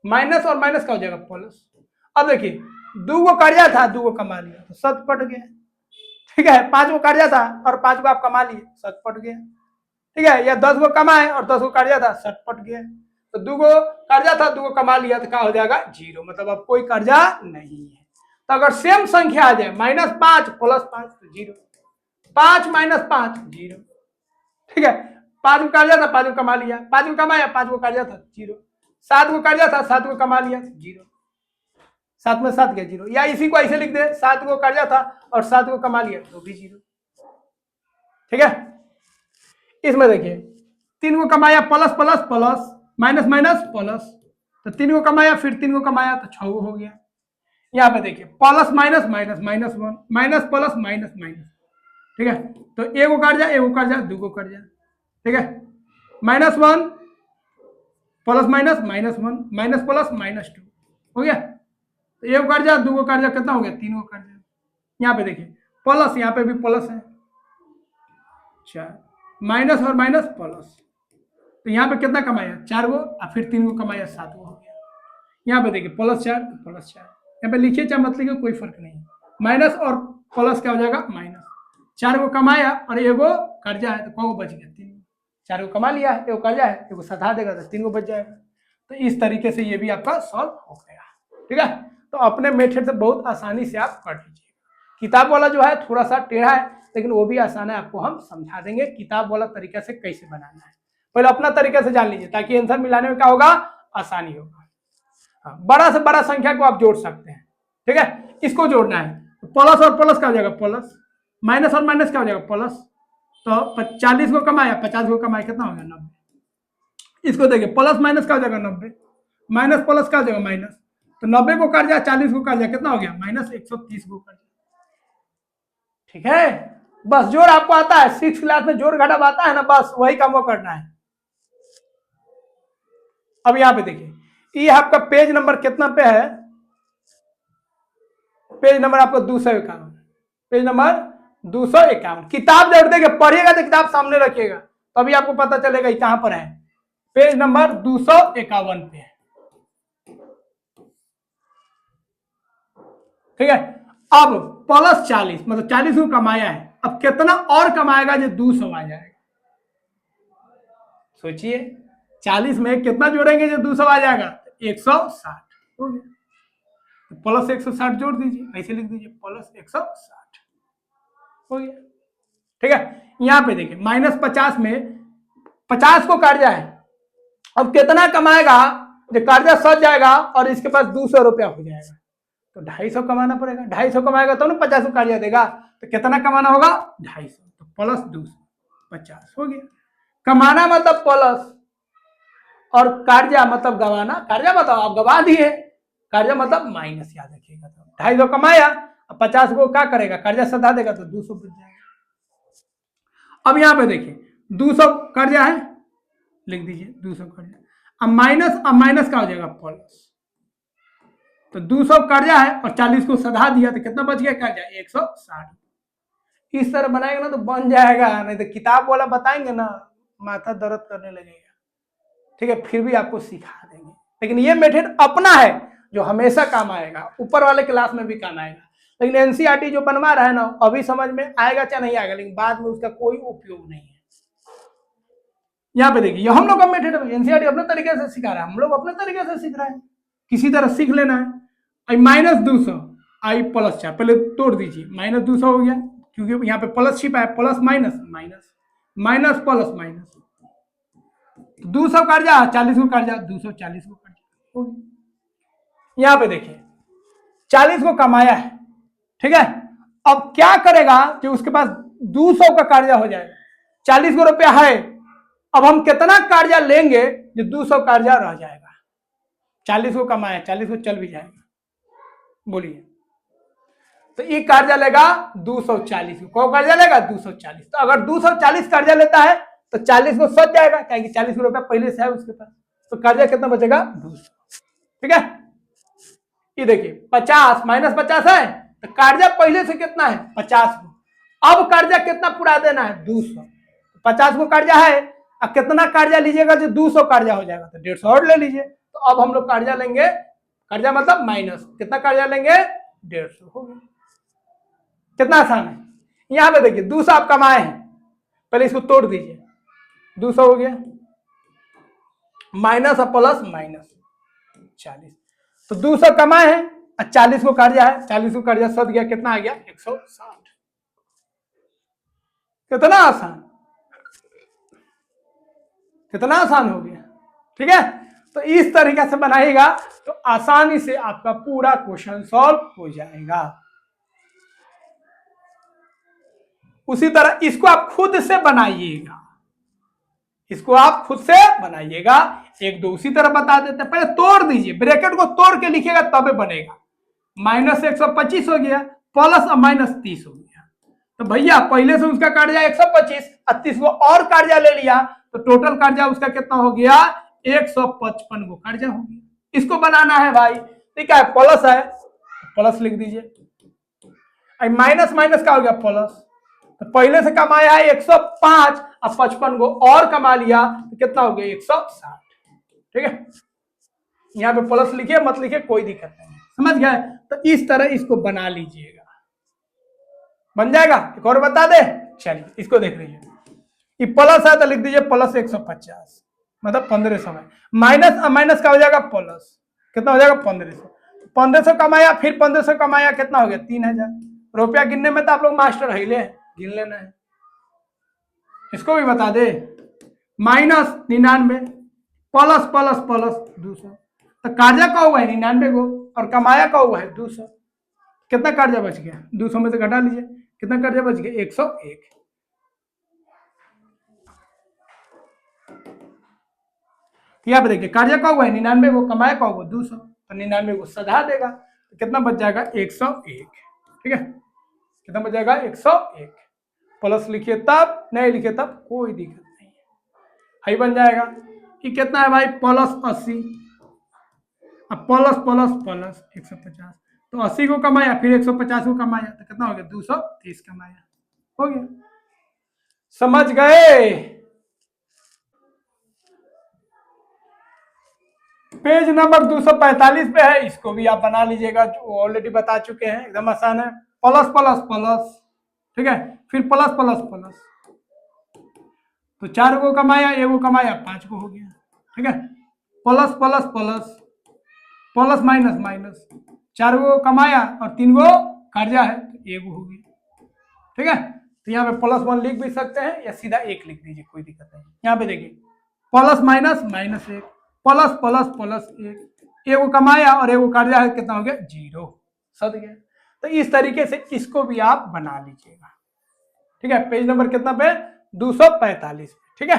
Speaker 1: माइनस और माइनस क्या हो जाएगा? प्लस। अब देखिए 2 को कार्य था, 2 को कमा लिया, तो सत पट गया। ठीक है, 5 को कार्य था और 5 को आप कमा लिए, सत पट गया। ठीक है, या 10 को कमाए और 10 को कार्य था, सट पट गया। तो 2 को कार्य था, 2 को कमा लिया, तो क्या हो जाएगा? 0, मतलब अब कोई कार्य नहीं है। तो अगर सेम संख्या आ जाए -5 +5 तो 0, 5 - 5 0। ठीक है, 5 को कार्य था, 5 को कमा लिया, 5 को कमाया, 5 को कार्य था 0, 7 को कार्य था, 7 को कमा लिया 0, 7 में 7 गया 0। या इसी को ऐसे लिख दे, 7 को कार्य था और 7 को कमा लिया तो भी 0। ठीक है, इसमें देखिए 3 को कमाया, plus plus plus, minus minus plus, तो 3 को कमाया, फिर 3 को कमाया, तो 6 हो गया। यहाँ पे देखिए plus minus minus -1, minus plus minus minus. ठीक है, तो एक को काट जाए, एक को काट जाए, 2 को काट जाए। ठीक है, -1 प्लस माइनस -1, माइनस प्लस -2 हो गया। तो एक को काट जाए, 2 को काट जाए, कितना हो गया? 3 को काट जाए। यहाँ पे देखिए प्लस, यहाँ पे भी प्लस है, 4, माइनस और माइनस प्लस, तो यहाँ पे कितना कमाया? 4 को, और फिर 3 को कमाया, 7 को हो गया। यहाँ पे देखिए +4 +4, यहाँ पे लिखिए चाहे मत लिखिए, कोई फर्क नहीं। माइनस और प्लस क्या हो जाएगा? माइनस। 4 को कमाया और एगो कर्जा है, तो कौन को बच गया? 3। 4 को कमा लिया, एगो कर्जा है, एगो सधा देगा, तो 3 को बच जाएगा। तो इस तरीके से ये भी आपका सॉल्व हो गया। ठीक है, तो अपने मेथड से बहुत आसानी से आप कर लीजिए। किताब वाला जो है थोड़ा सा टेढ़ा है, लेकिन वो भी आसान है, आपको हम समझा देंगे किताब वाला तरीका से कैसे बनाना है। पहले अपना तरीका से जान लीजिए, ताकि आंसर मिलाने में क्या होगा? आसानी होगा। हाँ, बड़ा से बड़ा संख्या को आप जोड़ सकते हैं। ठीक है, इसको जोड़ना है, तो प्लस और प्लस क्या हो जाएगा? प्लस, माइनस और माइनस क्या हो जाएगा? प्लस। तो 40 को कमाया, 50 को कमाया, कितना हो गया? 90। इसको देखिए प्लस माइनस क्या हो जाएगा? 90, माइनस प्लस क्या हो जाएगा? माइनस, तो 90 को काट जाए, 40 को काट जाए, कितना हो गया? -130 को काट जाए। ठीक है, बस जोड़ आपको आता है, 6th क्लास में जोड़ घटाव आता है ना, बस वही काम करना है। अब यहाँ पे देखिए, ये आपका पेज नंबर कितना पे है? पेज नंबर आपको 251, पेज नंबर 251। किताब जब देंगे पढ़िएगा तो किताब सामने रखिएगा, तभी आपको पता चलेगा कहां पर है। पेज नंबर 251 पे है। ठीक है, अब प्लस 40 मतलब 40 को कमाया है, अब कितना और कमाएगा जो 200 आ जाएगा। सोचिए 40 में कितना जोड़ेंगे जो 200 आ जाएगा, 160 हो गया। तो प्लस 160 जोड़ दीजिए, ऐसे लिख दीजिए प्लस 160 हो गया। ठीक है, यहां पे देखिए -50 में 50 को काट जाए, अब कितना कमाएगा, जो कर्जा सज जाएगा और इसके पास 200 रुपया हो जाएगा, तो 250 कमाना पड़ेगा। 250 कमाएगा तो ना 50 को कर्जा देगा, तो कितना कमाना होगा 250, तो प्लस 250 हो गया। कमाना मतलब प्लस और कर्जा मतलब गवाना, कर्जा मतलब आप गवा दिए, कर्जा मतलब माइनस, याद रखिएगा। तो 250 कमाया, अब 50 को क्या करेगा, कर्जा सधा देगा तो 200 बच जाएगा। अब यहां पे देखिए 200 कर्जा है, लिख दीजिए 200 कर्जा, अब माइनस का हो जाएगा प्लस, तो 200 कर्जा है और 40 को सधा दिया तो कितना बच गया कर्जा, 160। इस तरह बनाएगा ना तो बन जाएगा, नहीं तो किताब वाला बताएंगे ना माथा दर्द करने लगेगा। ठीक है, फिर भी आपको सिखा देंगे, लेकिन ये मेथड अपना है जो हमेशा काम आएगा, ऊपर वाले क्लास में भी काम आएगा। लेकिन एनसीईआरटी जो बनवा रहा है ना, अभी समझ में आएगा चाहे नहीं आएगा, लेकिन बाद में उसका कोई उपयोग नहीं है। यहाँ पे देखिए हम लोग का मेथड है, एनसीईआरटी अपने तरीके से सिखा रहा है, हम लोग अपने तरीके से सीख रहे हैं, किसी तरह सीख लेना है। आई -200 आई प्लस 4, पहले तोड़ दीजिए, -200 हो गया क्योंकि यहाँ पे प्लस छिपा है, plus minus minus minus plus minus, 200 कर्जा 40 को कर्जा, 240 को कर्जा हो गया। यहाँ पे देखिए 40 को कमाया है, ठीक है, अब क्या करेगा कि उसके पास 200 का कर्जा हो जाएगा, 40 को रुपया है, अब हम कितना कर्जा लेंगे जो 200 कर्जा रह जाएगा। 40 को कमाया, 40 को चल भी जाएगा, बोलिए, तो ये कर्जा लेगा 240 को कर्जा लेगा 240, तो अगर 240 कर्जा लेता है तो 40 को सच जाएगा, क्योंकि 40 रुपया पहले से है उसके पास, तो कर्जा कितना बचेगा 200। ठीक है, ये देखिए 50 -50 है, तो कर्जा पहले से कितना है 50 को, अब कर्जा कितना पूरा देना है 200, 50 को कर्जा है, अब कितना कर्जा लीजिएगा जो 200 कर्जा हो जाएगा, तो 150 और ले लीजिए। तो अब हम लोग कर्जा लेंगे, कर्जा मतलब माइनस, कितना कर्जा लेंगे 150 हो गया। कितना आसान है, यहां पे देखिए 200 आप कमाए हैं, पहले इसको तोड़ दीजिए, 200 हो गया, माइनस और प्लस माइनस 40, तो 200 कमाए हैं और 40 को कर्जा है, 40 को कर्जा सद गया, कितना आ गया 160। कितना आसान, कितना आसान हो गया। ठीक है, तो इस तरीके से बनाइएगा तो आसानी से आपका पूरा क्वेश्चन सॉल्व हो जाएगा। उसी तरह इसको आप खुद से बनाइएगा, इसको आप खुद से बनाइएगा, एक दो उसी तरह बता देते हैं, पहले तोड़ दीजिए, ब्रैकेट को तोड़ के लिखिएगा तबे बनेगा। -125 हो गया, प्लस और माइनस 30 हो गया, तो भैया पहले से उसका कर्जा 125 और 30 को और कर्जा ले लिया, तो टोटल कर्जा उसका कितना हो गया 155 को कर्जा हो गया। इसको बनाना है भाई, ठीक है, प्लस है प्लस लिख दीजिए, माइनस माइनस का हो गया प्लस, तो पहले से कमाया है 105 और 55 को और कमा लिया तो कितना हो गया 160। ठीक है, यहाँ पे प्लस लिखिए मत लिखिए कोई दिक्कत नहीं, समझ गए। तो इस तरह इसको बना लीजिएगा, बन जाएगा। एक और बता दे, चलिए इसको देख लीजिए, ये प्लस है तो लिख दीजिए प्लस 150 मतलब 1500 में, माइनस माइनस का हो जाएगा प्लस, कितना हो जाएगा 1500, 1500 कमाया, फिर 1500 कमाया, कितना हो गया 3000 रुपया। गिनने में तो आप लोग मास्टर है, ले गिन लेना है। इसको भी बता दे, -99 प्लस प्लस प्लस 200, तो कर्जा का हुआ है 99 को और कमाया का हुआ है 200, कितना कर्जा बच गया 200 में से घटा लीजिए, कितना कर्जा बच गया 101। यहाँ पे देखिए कर्जा का हुआ है 99 को, कमाया का हुआ 200, तो 99 को सधा देगा तो कितना बच जाएगा 101। ठीक है, कितना बच जाएगा 101, प्लस लिखिए तब, नहीं लिखिए तब कोई दिक्कत नहीं है, हाई बन जाएगा। कि कितना है भाई प्लस 80, अब प्लस प्लस प्लस 150, तो 80 को कमाया फिर 150 को कमाया तो कितना हो गया 230 कमाया, हो गया। समझ गए। पेज नंबर 245 पे है, इसको भी आप बना लीजिएगा, जो ऑलरेडी बता चुके हैं, एकदम आसान है। प्लस प्लस प्लस, ठीक है, फिर प्लस प्लस प्लस, तो 4 को कमाया, 1 को कमाया, 5 को हो गया, ठीक है। Plus plus plus, plus minus minus, 4 को कमाया और 3 को कर्जा है, तो 1 हो गया, ठीक है। तो यहाँ पे +1 लिख भी सकते हैं या सीधा 1 लिख दीजिए, कोई दिक्कत नहीं। यहाँ पे देखिए plus minus minus 1, plus plus plus 1 को कमाया और 1 को कर्जा है, कितना हो गया 0, सद गया। तो इस तरीके से इसको भी आप बना लीजिएगा, ठीक है। पेज नंबर कितना पे 245, ठीक है।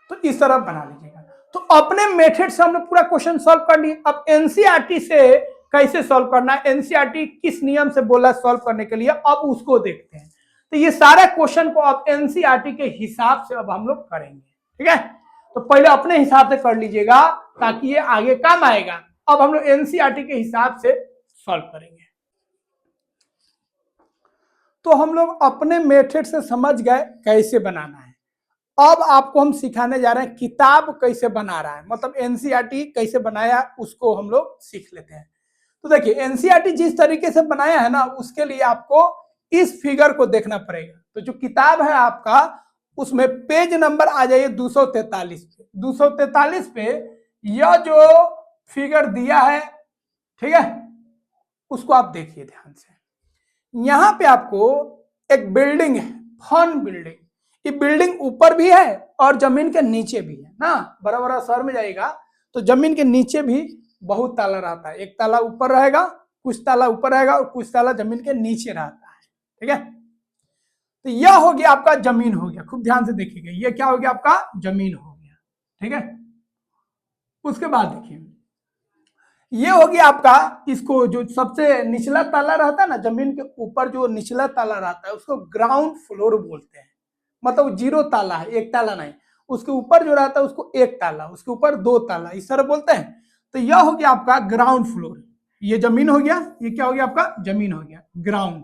Speaker 1: तो इस तरह बना लीजिएगा। तो अपने मेथड से हमने पूरा क्वेश्चन सॉल्व कर लिया। अब एनसीईआरटी से कैसे सॉल्व करना है, एनसीईआरटी किस नियम से बोला सॉल्व करने के लिए, अब उसको देखते हैं। तो ये सारे क्वेश्चन को अब एनसीईआरटी के हिसाब से अब हम लोग करेंगे, ठीक है। तो पहले अपने हिसाब से कर लीजिएगा ताकि ये आगे काम आएगा। अब हम लोग एनसीईआरटी के हिसाब से सॉल्व करेंगे। तो हम लोग अपने मेथड से समझ गए कैसे बनाना है। अब आपको हम सिखाने जा रहे हैं किताब कैसे बना रहा है, मतलब एनसीईआरटी कैसे बनाया उसको हम लोग सीख लेते हैं। तो देखिए एनसीईआरटी जिस तरीके से बनाया है ना, उसके लिए आपको इस फिगर को देखना पड़ेगा। तो जो किताब है आपका, उसमें पेज नंबर आ जाइए 243 पे। 243 पे यह जो फिगर दिया है, ठीक है, उसको आप देखिए ध्यान से। यहां पे आपको एक बिल्डिंग है, फन बिल्डिंग। ये बिल्डिंग ऊपर भी है और जमीन के नीचे भी है ना। बड़ा बड़ा शहर में जाएगा तो जमीन के नीचे भी बहुत ताला रहता है, एक ताला ऊपर रहेगा, कुछ ताला ऊपर रहेगा और कुछ ताला जमीन के नीचे रहता है, ठीक है। तो यह हो गया आपका जमीन हो गया, खूब ध्यान से देखिएगा, ये क्या हो गया आपका जमीन हो गया, ठीक है। उसके बाद देखिए ये हो गया आपका, इसको जो सबसे निचला ताला रहता है ना, जमीन के ऊपर जो निचला ताला रहता है उसको ग्राउंड फ्लोर बोलते हैं। मतलब 0 ताला है, 1 ताला नहीं। उसके ऊपर जो रहता है उसको 1 ताला, उसके ऊपर 2 ताला, इस तरह बोलते हैं। तो यह हो गया आपका ग्राउंड फ्लोर। ये जमीन हो गया, ये क्या हो गया आपका जमीन हो गया, ग्राउंड।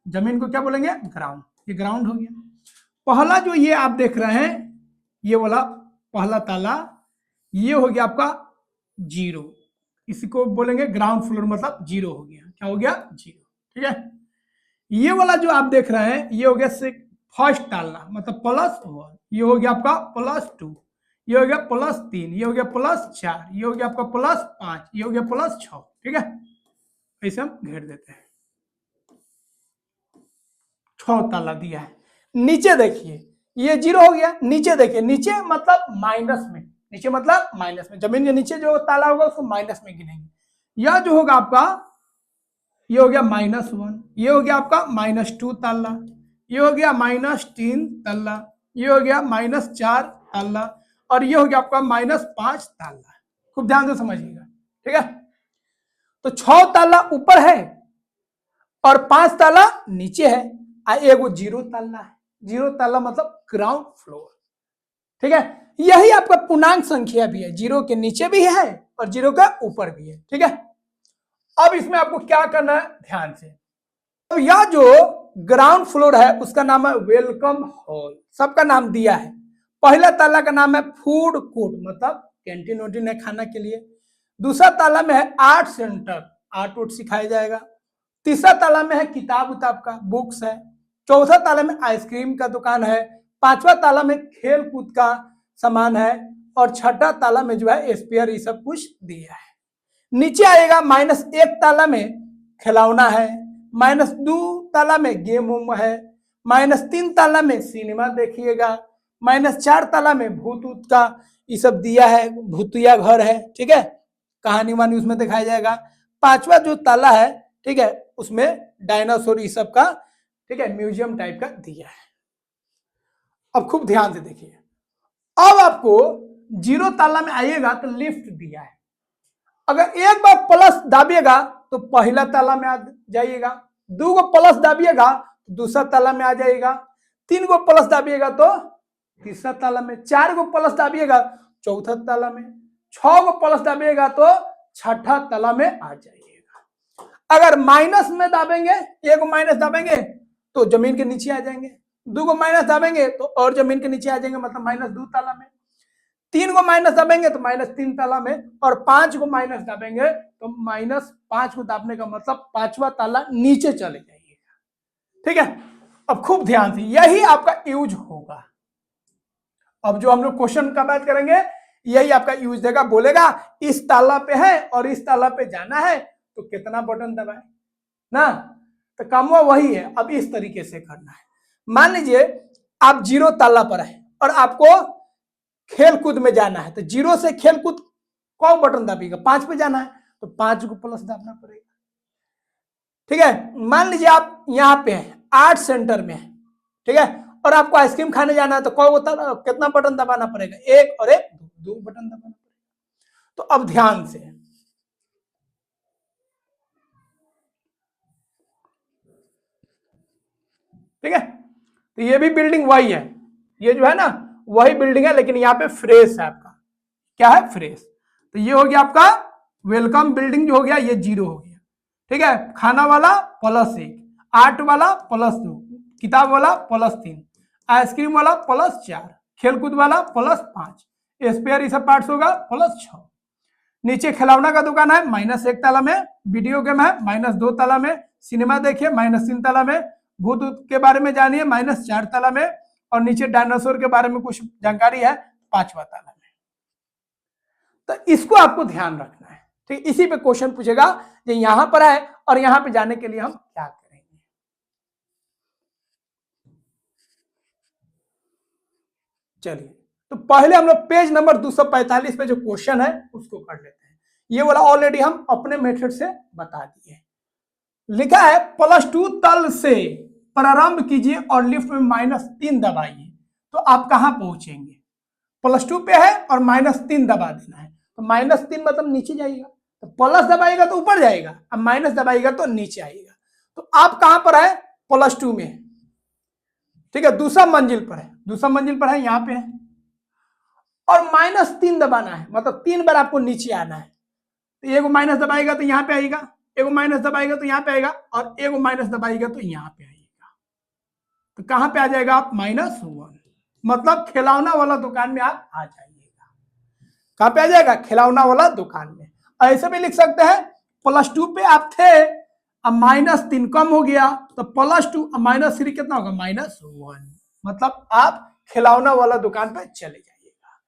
Speaker 1: जमीन को क्या बोलेंगे ग्राउंड, ये ग्राउंड हो गया। पहला जो ये आप देख रहे हैं, ये वाला पहला ताला, ये हो गया आपका 0, इसको बोलेंगे ग्राउंड फ्लोर, मतलब 0 हो गया। क्या हो गया 0, ठीक है। ये वाला जो आप देख रहे हैं ये हो गया फर्स्ट ताला, मतलब +1। ये हो गया आपका +2, ये हो गया +3, ये हो गया +4, ये हो गया आपका +5, ये हो गया +6, ठीक है। ऐसे हम घेर देते हैं, 6 ताला दिया है। नीचे देखिए ये 0 हो गया, नीचे देखिए, नीचे मतलब माइनस में, नीचे मतलब माइनस में, जमीन के नीचे जो ताला होगा उसको माइनस में गिनेंगे। यह जो होगा आपका, ये हो गया -1, ये हो गया आपका -2 ताला, ये हो गया -3 ताला, ये हो गया -4 ताला, और ये हो गया आपका -5 ताला। खूब ध्यान से समझिएगा, ठीक है। तो 6 ताला ऊपर है और 5 ताला नीचे है, एगो 0 ताला है। 0 ताला मतलब ग्राउंड फ्लोर, ठीक है। यही आपका पूर्णांक संख्या भी है, 0 के नीचे भी है और 0 का ऊपर भी है, ठीक है। अब इसमें आपको क्या करना है ध्यान से। अब यह जो ग्राउंड फ्लोर है उसका नाम है वेलकम हॉल, सबका नाम दिया है। पहला ताला का नाम है फूड कोर्ट, मतलब कैंटीन वैंटीन है खाना के लिए। दूसरा ताला में है आर्ट सेंटर, आर्ट वोट सिखाया जाएगा। तीसरा ताला में है किताब उताब का, बुक्स है। चौथा ताला में आइसक्रीम का दुकान है। पांचवा ताला में खेल कूद का सामान है और छठा ताला में जो है स्पेयर ये सब कुछ दिया है। नीचे आएगा -1 ताला में खिलौना है, -2 ताला में गेम वूम है, -3 ताला में सिनेमा देखिएगा, -4 ताला में भूत ऊत का ये सब दिया है, भूतिया घर है, ठीक है, कहानी वानी उसमें दिखाया जाएगा। पांचवा जो ताला है, ठीक है, उसमें डायनासोर ये सब का, ठीक है, म्यूजियम टाइप का दिया है। अब खूब ध्यान से देखिए, अब आपको 0 ताला में आइएगा तो लिफ्ट दिया है। अगर एक बार प्लस दाबिएगा तो पहला ताला में आ जाइएगा, 2 को प्लस दाबिएगा तो दूसरा ताला में आ जाएगा, 3 को प्लस दाबिएगा तो तीसरा ताला में, 4 को प्लस दाबिएगा चौथा ताला में, 6 को प्लस दाबिएगा तो छठा ताला में आ जाइएगा। अगर माइनस में दाबेंगे, 1 को माइनस दाबेंगे तो जमीन के नीचे आ जाएंगे, 2 को माइनस दाबेंगे तो और जमीन के नीचे आ जाएंगे, मतलब -2 ताला में। 3 को माइनस दबाएंगे तो -3 ताला में, और 5 को माइनस दबाएंगे तो -5 को दाबने का मतलब 5वां ताला नीचे चले जाइएगा। ठीक है, अब खूब ध्यान से यही आपका यूज होगा। अब जो हम लोग क्वेश्चन का बात करेंगे यही आपका यूज देगा, बोलेगा इस ताला पे है और इस ताला पे जाना है तो कितना बटन दबाए ना, तो काम वही है। अब इस तरीके से करना है। मान लीजिए आप 0 ताला पर है और आपको खेल कूद में जाना है, तो 0 से खेल कूद कौन बटन दबेगा, 5 पे जाना है तो 5 को प्लस दबाना पड़ेगा। ठीक है, मान लीजिए आप यहाँ पे है, आर्ट सेंटर में है, ठीक है, और आपको आइसक्रीम खाने जाना है तो कितना बटन दबाना पड़ेगा, 1 और 1 2 बटन दबाना पड़ेगा। तो अब ध्यान से ठीक है, तो ये भी बिल्डिंग वही है, ये जो है ना वही बिल्डिंग है, लेकिन यहाँ पे फ्रेश है आपका, क्या है, फ्रेश। तो ये हो गया आपका वेलकम बिल्डिंग जो हो गया, ये 0 हो गया। ठीक है, खाना वाला +1, आर्ट वाला +2, किताब वाला +3, आइसक्रीम वाला +4, खेलकूद वाला +5, स्पेयर ये सब पार्ट्स होगा +6। नीचे खिलौना का दुकान है -1 ताला में, वीडियो गेम है -2 ताला में, सिनेमा देखिए -3 ताला में, भूत के बारे में जानिए -4 ताला में, और नीचे डायनासोर के बारे में कुछ जानकारी है 5वां ताला में। तो इसको आपको ध्यान रखना है। ठीक, इसी पे क्वेश्चन पूछेगा जो यहां पर है और यहां पे जाने के लिए हम क्या करेंगे। चलिए, तो पहले हम लोग पेज नंबर 245 पे जो क्वेश्चन है उसको कर लेते हैं। ये वाला ऑलरेडी हम अपने मेथड से बता दिए। लिखा है +2 तल से प्रारंभ कीजिए और लिफ्ट में -3 दबाइए तो आप कहां पहुंचेंगे। +2 पे है और -3 दबा देना है, तो -3 मतलब नीचे जाएगा, तो प्लस दबाएगा तो ऊपर जाएगा, अब माइनस दबाएगा तो नीचे आएगा। तो आप कहां पर है, +2 में। ठीक है, दूसरा मंजिल पर है, दूसरा मंजिल पर है, यहां पे है, और -3 दबाना है, मतलब 3 बार आपको नीचे आना है। तो एगो माइनस दबाएगा तो यहां पे आएगा, एगो माइनस दबाएगा तो यहां पे आएगा, और एगो माइनस दबाएगा तो यहां पे आएगा। तो कहां पे आ जाएगा आप, -1, मतलब खिलौना वाला दुकान में आप आ जाइएगा। कहां पे आ जाएगा, खिलौना वाला दुकान में। ऐसे भी लिख सकते हैं +2 पे आप थे, अब -3 कम हो गया तो +2 -3 कितना होगा, -1, मतलब आप खिलौना वाला दुकान पे चले जाइएगा।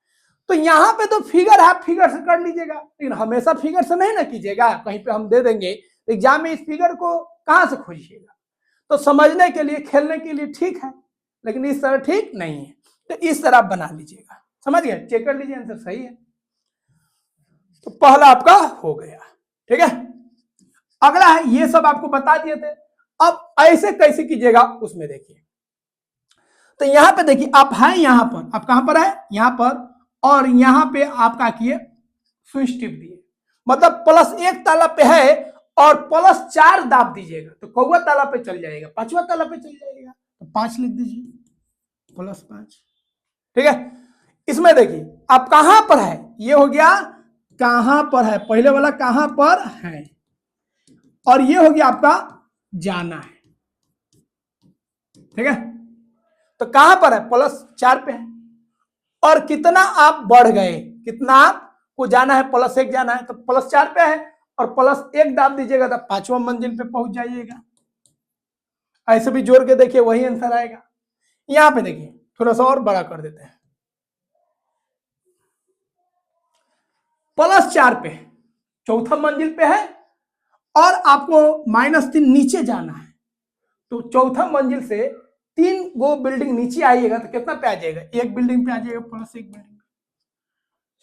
Speaker 1: तो यहां पे तो फिगर है, आप फिगर से कर लीजिएगा, लेकिन हमेशा फिगर से नहीं ना कीजिएगा, कहीं पे हम दे देंगे एग्जाम में, इस फिगर को कहां से खोजिएगा। तो समझने के लिए, खेलने के लिए ठीक है, लेकिन इस तरह ठीक नहीं है। तो इस तरह आप बना लीजिएगा, समझ गए, चेक कर लीजिए आंसर सही है। तो पहला आपका हो गया। ठीक है, अगला है, ये सब आपको बता दिए थे, अब ऐसे कैसे कीजिएगा उसमें देखिए। तो यहां पे देखिए आप हैं, यहां पर आप कहां पर है, यहां पर, और यहां पे आप क्या किए, स्विच टिप दिए, मतलब +1 ताला पे है और +4 दाब दीजिएगा तो कौवा ताला पे चल जाएगा, 5वां ताला पे चल जाएगा, तो 5 लिख दीजिए, +5। ठीक है, इसमें देखिए आप कहां पर है, ये हो गया कहां पर है, पहले वाला कहां पर है, और ये हो गया आपका जाना है। ठीक है, तो कहां पर है, +4 पे है, और कितना आप बढ़ गए, कितना आपको जाना है, +1 जाना है, तो +4 पे है और +1 दाब दीजिएगा तो 5वां मंजिल पे पहुंच जाइएगा। ऐसे भी जोड़ के देखिए वही आंसर आएगा। यहां पे देखिए थोड़ा सा और बड़ा कर देते हैं, +4 पे है, चौथा मंजिल पे है, और आपको -3 नीचे जाना है, तो चौथा मंजिल से 3 गो बिल्डिंग नीचे आइएगा तो कितना पे आ जाएगा, एक बिल्डिंग पे आ जाएगा, +1 बिल्डिंग,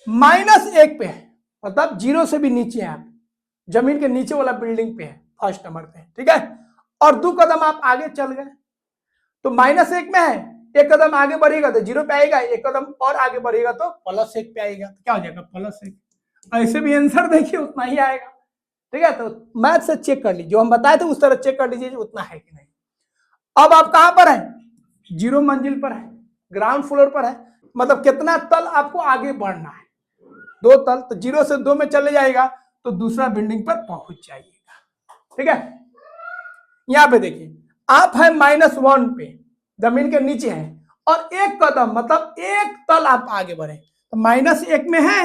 Speaker 1: -1 पे है, मतलब 0 से भी नीचे है आप, जमीन के नीचे वाला बिल्डिंग पे है, फर्स्ट नंबर पे। ठीक है, और 2 कदम आप आगे चल गए तो -1 में है, 1 कदम आगे बढ़ेगा तो 0 पे आएगा, 1 कदम और आगे बढ़ेगा तो +1 पे आएगा, तो क्या हो जाएगा, +1। ऐसे भी आंसर देखिए उतना ही आएगा। ठीक है, तो मैथ से चेक कर लीजिए, जो हम बताए थे उस तरह चेक कर लीजिए उतना है कि नहीं। अब आप कहां पर है, 0 मंजिल पर है, ग्राउंड फ्लोर पर है, मतलब कितना तल आपको आगे बढ़ना है, 2 तल, तो 0 से 2 में चले जाएगा तो दूसरा बिल्डिंग पर पहुंच जाइएगा। ठीक है, यहां पे देखिए आप है -1 पे, जमीन के नीचे है, और 1 कदम मतलब 1 तल आप आगे बढ़े तो -1 में है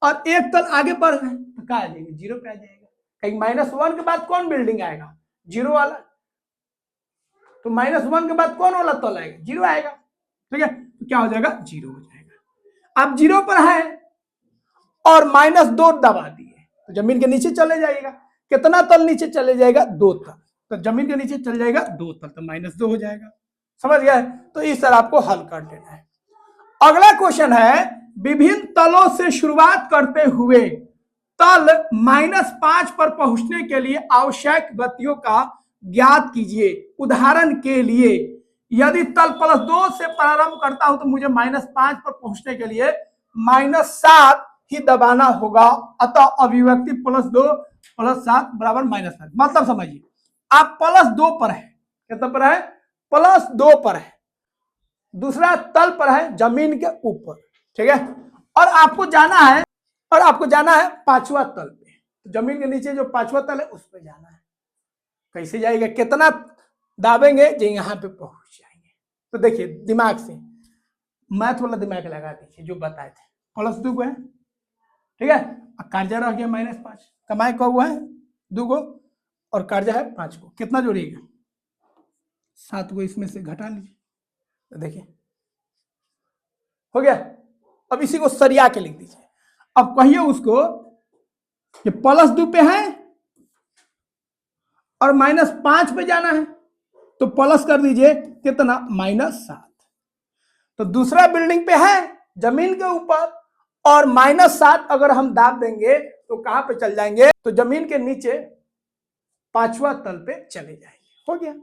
Speaker 1: और एक तल आगे बढ़ गए तो क्या आ जाएगा, 0 पे आ जाएगा। कहीं -1 के बाद कौन बिल्डिंग आएगा, 0 वाला। तो -1 के बाद कौन वाला तल आएगा, 0 आएगा। ठीक है, तो क्या हो जाएगा, 0 हो जाएगा। अब 0 पर है और -2 दबा दिए तो जमीन के नीचे चले जाएगा। कितना तल नीचे चले जाएगा, 2 तल। तो जमीन के नीचे चल जाएगा 2 तल, तो -2 हो जाएगा। समझ गया। तो इस तरह आपको हल कर देना है। अगला क्वेश्चन है, विभिन्न तलों से शुरुआत करते हुए तल -5 पर पहुंचने के लिए आवश्यक गतियों का ज्ञात कीजिए। उदाहरण के लिए यदि तल +2 से प्रारंभ करता हूं तो मुझे -5 पर पहुंचने के लिए -7 ही दबाना होगा। अतः अभिव्यक्ति +2 + 7 = -7। मतलब समझिए, आप +2 पर है, कितना पर है, +2 पर है, दूसरा तल पर है जमीन के ऊपर। ठीक है, और आपको जाना है, पांचवा तल पे। तो जमीन के नीचे जो पांचवा तल है उस पर जाना है। कैसे जाएगा, कितना दाबेंगे, जो यहाँ पे पहुंच जाएंगे। तो देखिए दिमाग से, मैथ वाला दिमाग लगा दीजिए जो बताए थे। +2 को है, ठीक है, कर्जा रह गया -5, कमाई का हुआ है 2 को और कर्जा है 5 को, कितना जोड़िएगा, 7 को इसमें से घटा लीजिए। तो देखिए हो गया। अब इसी को सरिया के लिख दीजिए। अब कहिए उसको, ये +2 पे है और -5 पे जाना है, तो प्लस कर दीजिए कितना, -7। तो दूसरा बिल्डिंग पे है जमीन के ऊपर और -7 अगर हम दाब देंगे तो कहां पे चल जाएंगे, तो जमीन के नीचे पांचवा तल पे चले जाएंगे। हो गया।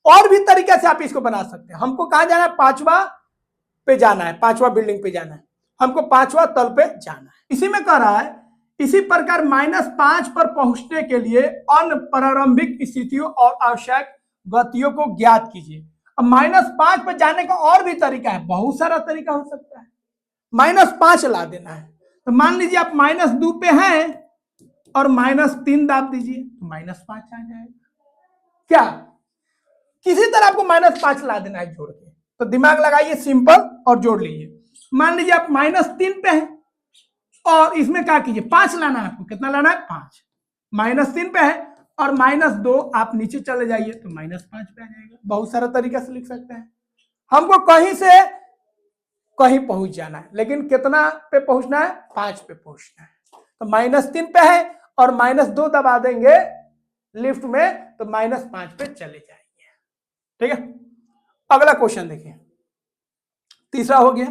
Speaker 1: और भी तरीके से आप इसको बना सकते हैं। हमको कहां जाना है, पांचवा पे जाना है, पांचवा बिल्डिंग पे जाना है, हमको पांचवा तल पे जाना है। इसी में कह रहा है, इसी प्रकार -5 पर पहुंचने के लिए अन्य प्रारंभिक स्थितियों और आवश्यक गतियों को ज्ञात कीजिए। अब -5 पर जाने का और भी तरीका है, बहुत सारा तरीका हो सकता है। -5 ला देना है, तो मान लीजिए आप -2 पे हैं और -3 दाब दीजिए तो -5 आ जाएगा। क्या, किसी तरह आपको -5 ला देना है जोड़ के। तो दिमाग लगाइए सिंपल और जोड़ लीजिए। मान लीजिए आप -3 पे हैं और इसमें क्या कीजिए, 5 लाना है आपको। कितना लाना है, 5। -3 पे है और -2 आप नीचे चले जाइए तो -5 पे आ जाएगा। बहुत सारा तरीका से लिख सकते हैं। हमको कहीं से कहीं पहुंच जाना है, लेकिन कितना पे पहुंचना है, 5 पे पहुंचना है। तो -3 पे है और -2 दबा देंगे लिफ्ट में तो -5 पे चले जाएंगे। ठीक है, अगला क्वेश्चन देखिए, तीसरा हो गया।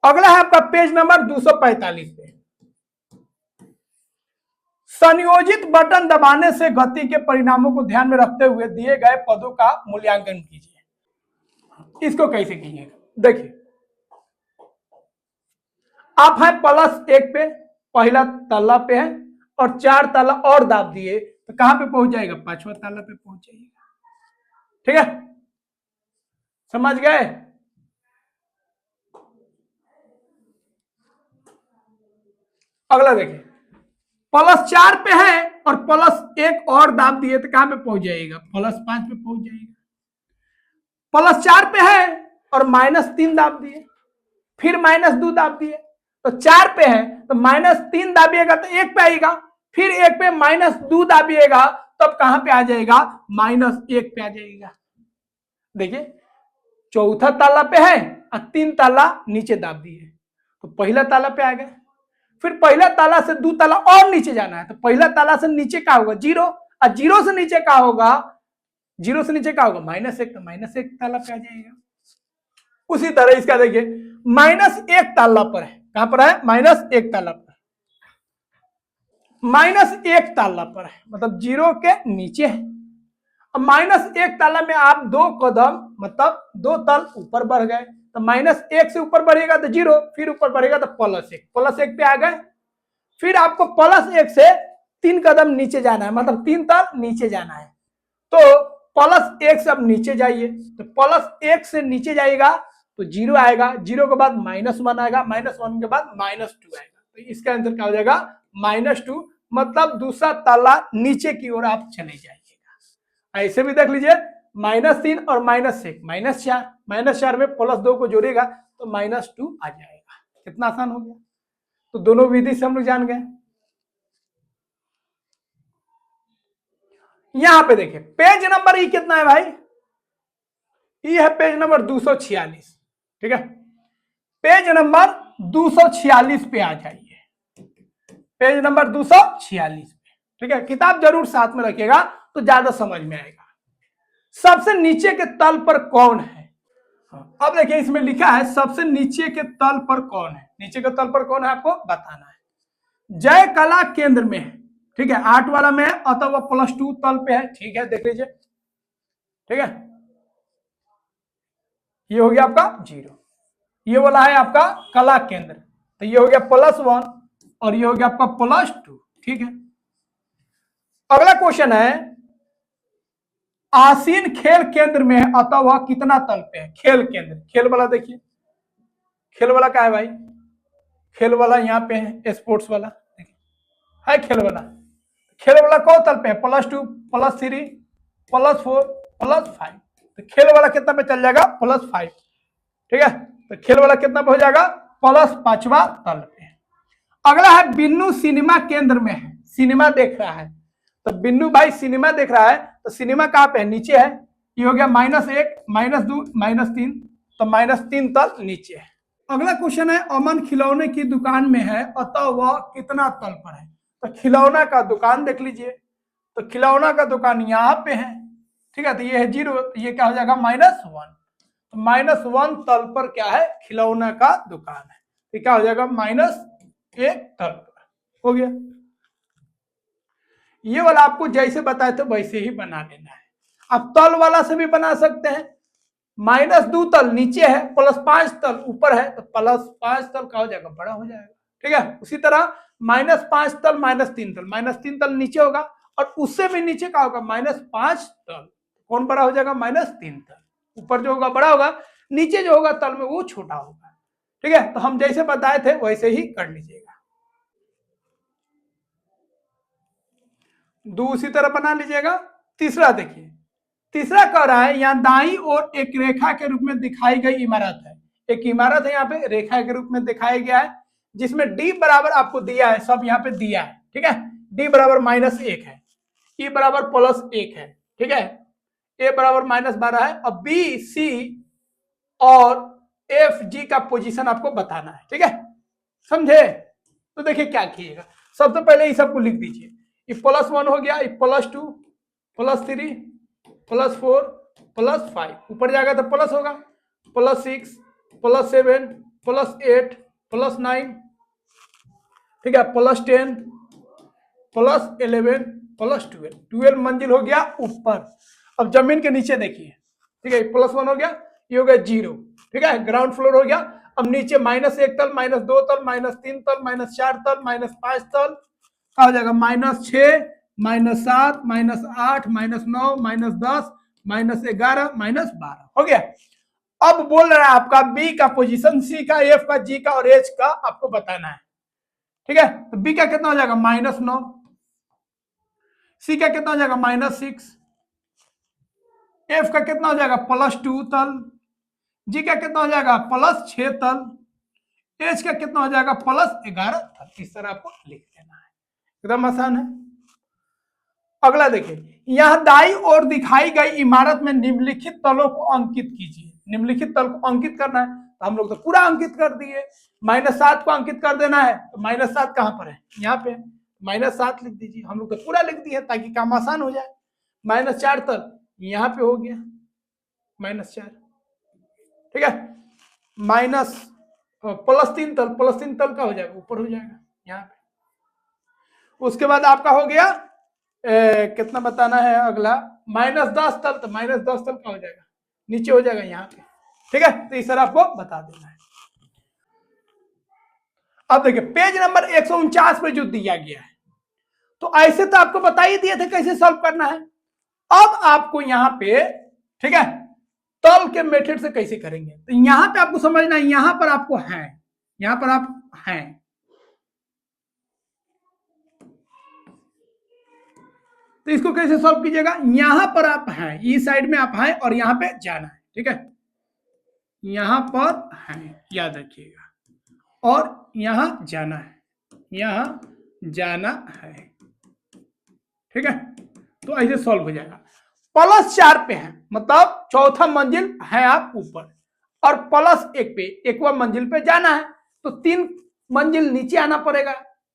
Speaker 1: अगला है आपका पेज नंबर 245 पे। संयोजित बटन दबाने से गति के परिणामों को ध्यान में रखते हुए दिए गए पदों का मूल्यांकन कीजिए। इसको कैसे कीजिएगा, देखिए आप हैं +1 पे, पहला ताला पे है और 4 ताला और दाब दिए तो कहां पे पहुंच जाएगा, पांचवा ताला पे पहुंच जाएगा। ठीक है, समझ गए। अगला देखिए, +4 पे है और +1 और दाब दिए तो कहां पे पहुंच जाएगा, +5 पे पहुंच जाएगा। +4 पे है और -3 दाब दिए, फिर -2 दाब दिए तो 4 पे है, तो -3 दाबिएगा तो 1 पे आएगा, फिर 1 पे -2 दाबिएगा तब कहां पे आ जाएगा, -1 पे आ जाएगा। देखिए चौथा ताला पे है और 3 ताला नीचे दाब दिए तो पहला ताला पे आ गए, फिर पहला ताला से 2 ताला और नीचे जाना है तो पहला ताला से नीचे क्या होगा, 0, और 0 से नीचे क्या होगा, 0 से नीचे क्या होगा, -1, तो -1 ताला पे आ जाएगा। उसी तरह इसका देखिए -1 ताला पर है, कहां पर है, -1 ताला पर, -1 ताला पर है मतलब 0 के नीचे है। अब -1 ताला में आप 2 कदम मतलब 2 तल ऊपर बढ़ गए, तो -1 से ऊपर बढ़ेगा तो 0, फिर ऊपर बढ़ेगा तो +1 पे आ गए। फिर आपको +1 से 3 कदम नीचे जाना है, मतलब 3 तल नीचे जाना है। तो +1 से अब नीचे जाइए, तो +1 से नीचे जाइएगा तो 0 आएगा, 0 के बाद -1 आएगा, -1 के बाद -2 आएगा। तो इसका आंसर क्या हो जाएगा, -2, मतलब दूसरा ताला नीचे की ओर आप चले जाइएगा। ऐसे भी देख लीजिए -3 और -1 -4, -4 में +2 को जोड़ेगा तो -2 आ जाएगा। कितना आसान हो गया। तो दोनों विधि से हम लोग जान गए। यहां पे देखिए पेज नंबर ई कितना है भाई, ई है पेज नंबर 246। ठीक है, पेज नंबर 246 पे आ जाइए, पेज नंबर 246 पे। ठीक है, किताब जरूर साथ में रखिएगा तो ज्यादा समझ में आएगा। सबसे नीचे के तल पर कौन है। अब देखिए इसमें लिखा है सबसे नीचे के तल पर कौन है। नीचे के तल पर कौन है आपको बताना है। जय कला केंद्र में है। ठीक है, 8 वाला में है, अतः वह +2 तल पे है। ठीक है, देख लीजिए। ठीक है, ये हो गया आपका 0, ये वाला है आपका कला केंद्र, तो ये हो गया +1 और ये हो गया आपका +2। ठीक है, अगला क्वेश्चन है आसीन खेल केंद्र में है, अतः वह कितना तल पे है। खेल केंद्र, खेल वाला देखिए, खेल वाला क्या है भाई, खेल वाला यहाँ पे है, स्पोर्ट्स वाला देखिए है खेल वाला। खेल वाला कौन तल पे है, +2 +3 +4 +5, तो खेल वाला कितना पे चल जाएगा, +5। ठीक है, तो खेल वाला कितना पे हो जाएगा, +5वां तल पे। अगला है बिन्नू सिनेमा केंद्र में है, सिनेमा देख रहा है, तो बिन्नू भाई सिनेमा देख रहा है, तो सिनेमा कहां पे है, नीचे है। ये हो गया -1 -2 -3, तो -3 तल नीचे है। अगला क्वेश्चन है अमन खिलौने की दुकान में है, अतः वह कितना तल पर है। तो खिलौना का दुकान देख लीजिए, तो खिलौना का दुकान यहाँ पे है। ठीक है, तो ये है 0, तो ये क्या हो जाएगा -1, तो -1 तल पर क्या है, खिलौना का दुकान है, तो क्या हो जाएगा -1 तल पर। हो गया, ये वाला आपको जैसे बताए थे वैसे ही बना लेना है। आप तल वाला से भी बना सकते हैं, -2 तल नीचे है, +5 तल ऊपर है, तो +5 तल का हो जाएगा, बड़ा हो जाएगा। ठीक है, उसी तरह -5 तल -3 तल, -3 तल नीचे होगा और उससे भी नीचे का होगा -5 तल, कौन बड़ा हो जाएगा, -3 तल। ऊपर जो होगा बड़ा होगा, नीचे जो होगा तल में वो छोटा होगा। ठीक है, तो हम जैसे बताए थे वैसे ही कर लीजिएगा। उसी तरह बना लीजिएगा। तीसरा देखिए, तीसरा कह रहा है यहाँ दाईं ओर एक रेखा के रूप में दिखाई गई इमारत है। एक इमारत है यहाँ पे रेखा के रूप में दिखाया गया है, जिसमें डी बराबर आपको दिया है, सब यहाँ पे दिया है। ठीक है, डी बराबर -1 है, ई बराबर +1 है। ठीक है, ए बराबर -12 है, और बी सी और एफ जी का पोजीशन आपको बताना है। ठीक है, समझे। तो देखिए क्या कीजिएगा, सबसे पहले ये सबको लिख दीजिए। ये +1 हो गया, ये +2 +3 +4 +5, ऊपर जाएगा तो प्लस होगा, +6 +7 +8 +9। ठीक है, +10 +11 +12, 12 मंजिल हो गया ऊपर। अब जमीन के नीचे देखिए। ठीक है, +1 हो गया, ये हो गया 0। ठीक है, ग्राउंड फ्लोर हो गया। अब नीचे -1 तल -2 तल -3 तल -4 तल -5 तल का हो जाएगा, -6 -7 -8 -9 -10 -11 -12 हो गया। अब बोल रहा है आपका बी का पोजीशन, सी का, एफ का, जी का और एच का आपको बताना है। ठीक है, तो बी का कितना हो जाएगा, -9, सी का कितना हो जाएगा, -6, एफ का कितना हो जाएगा, +2 तल, जी का कितना हो जाएगा, +6 तल, एच का कितना हो जाएगा, +11 तल। इस तरह आपको लिख लेना है, एकदम आसान है। अगला देखिए, यहां दाई ओर दिखाई गई इमारत में निम्नलिखित तलों को अंकित कीजिए। निम्नलिखित तल को अंकित करना है, तो हम लोग तो पूरा अंकित कर दिए। -7 को अंकित कर देना है, तो -7 कहां पर है, यहाँ पे -7 लिख दीजिए। हम लोग तो पूरा लिख दिए ताकि काम आसान हो जाए। -4 तल यहाँ पे हो गया, -4। ठीक है, +3 तल, +3 तल का हो जाएगा, ऊपर हो जाएगा यहाँ पे। उसके बाद आपका हो गया कितना बताना है अगला, -10 तल, तो -10 तल का हो जाएगा, नीचे हो जाएगा यहाँ पे। ठीक है, तो इस तरह आपको बता देना है। अब देखिए पेज नंबर 149 पे जो दिया गया है, तो ऐसे तो आपको बता ही दिए थे कैसे सॉल्व करना है। अब आपको यहाँ पे, ठीक है, तल के मेथड से कैसे करेंगे, तो यहां पे आपको समझना है, यहां पर आपको है, यहां पर आप हैं, तो इसको कैसे सॉल्व कीजिएगा, यहां पर आप हैं, इस साइड में आप हैं और यहां पे जाना है, ठीक है, यहां पर हैं, याद रखिएगा, और यहां जाना है, यहां जाना है, ठीक है। तो ऐसे सॉल्व हो जाएगा। +4 पे है, मतलब चौथा मंजिल है आप ऊपर, और +1 पे, 1वां मंजिल पे जाना है, तो 3 मंजिल नीचे आना पड़ेगा,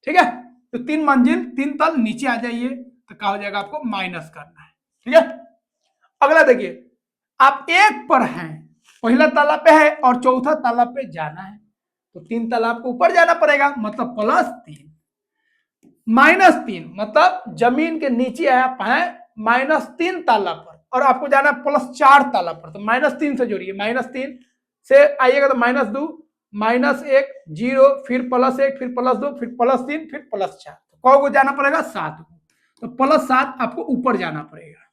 Speaker 1: ठीक है। तो 3 मंजिल 3 तल नीचे आ जाइए, तो क्या हो जाएगा, आपको माइनस करना है, ठीक है। अगला देखिए, आप 1 पर हैं, पहला ताला पे है और चौथा ताला पे जाना है, तो 3 ताला आपको ऊपर जाना पड़ेगा, मतलब +3, -3, मतलब जमीन के नीचे आप हैं -3 ताला पर, और आपको जाना है +4 ताला पर, तो -3 से जोड़िए, -3 से आइएगा तो -2, -1, 0, फिर +1, फिर +2, फिर +3, फिर +4, तो कौ को जाना पड़ेगा, 7 को, तो +7 आपको ऊपर जाना पड़ेगा।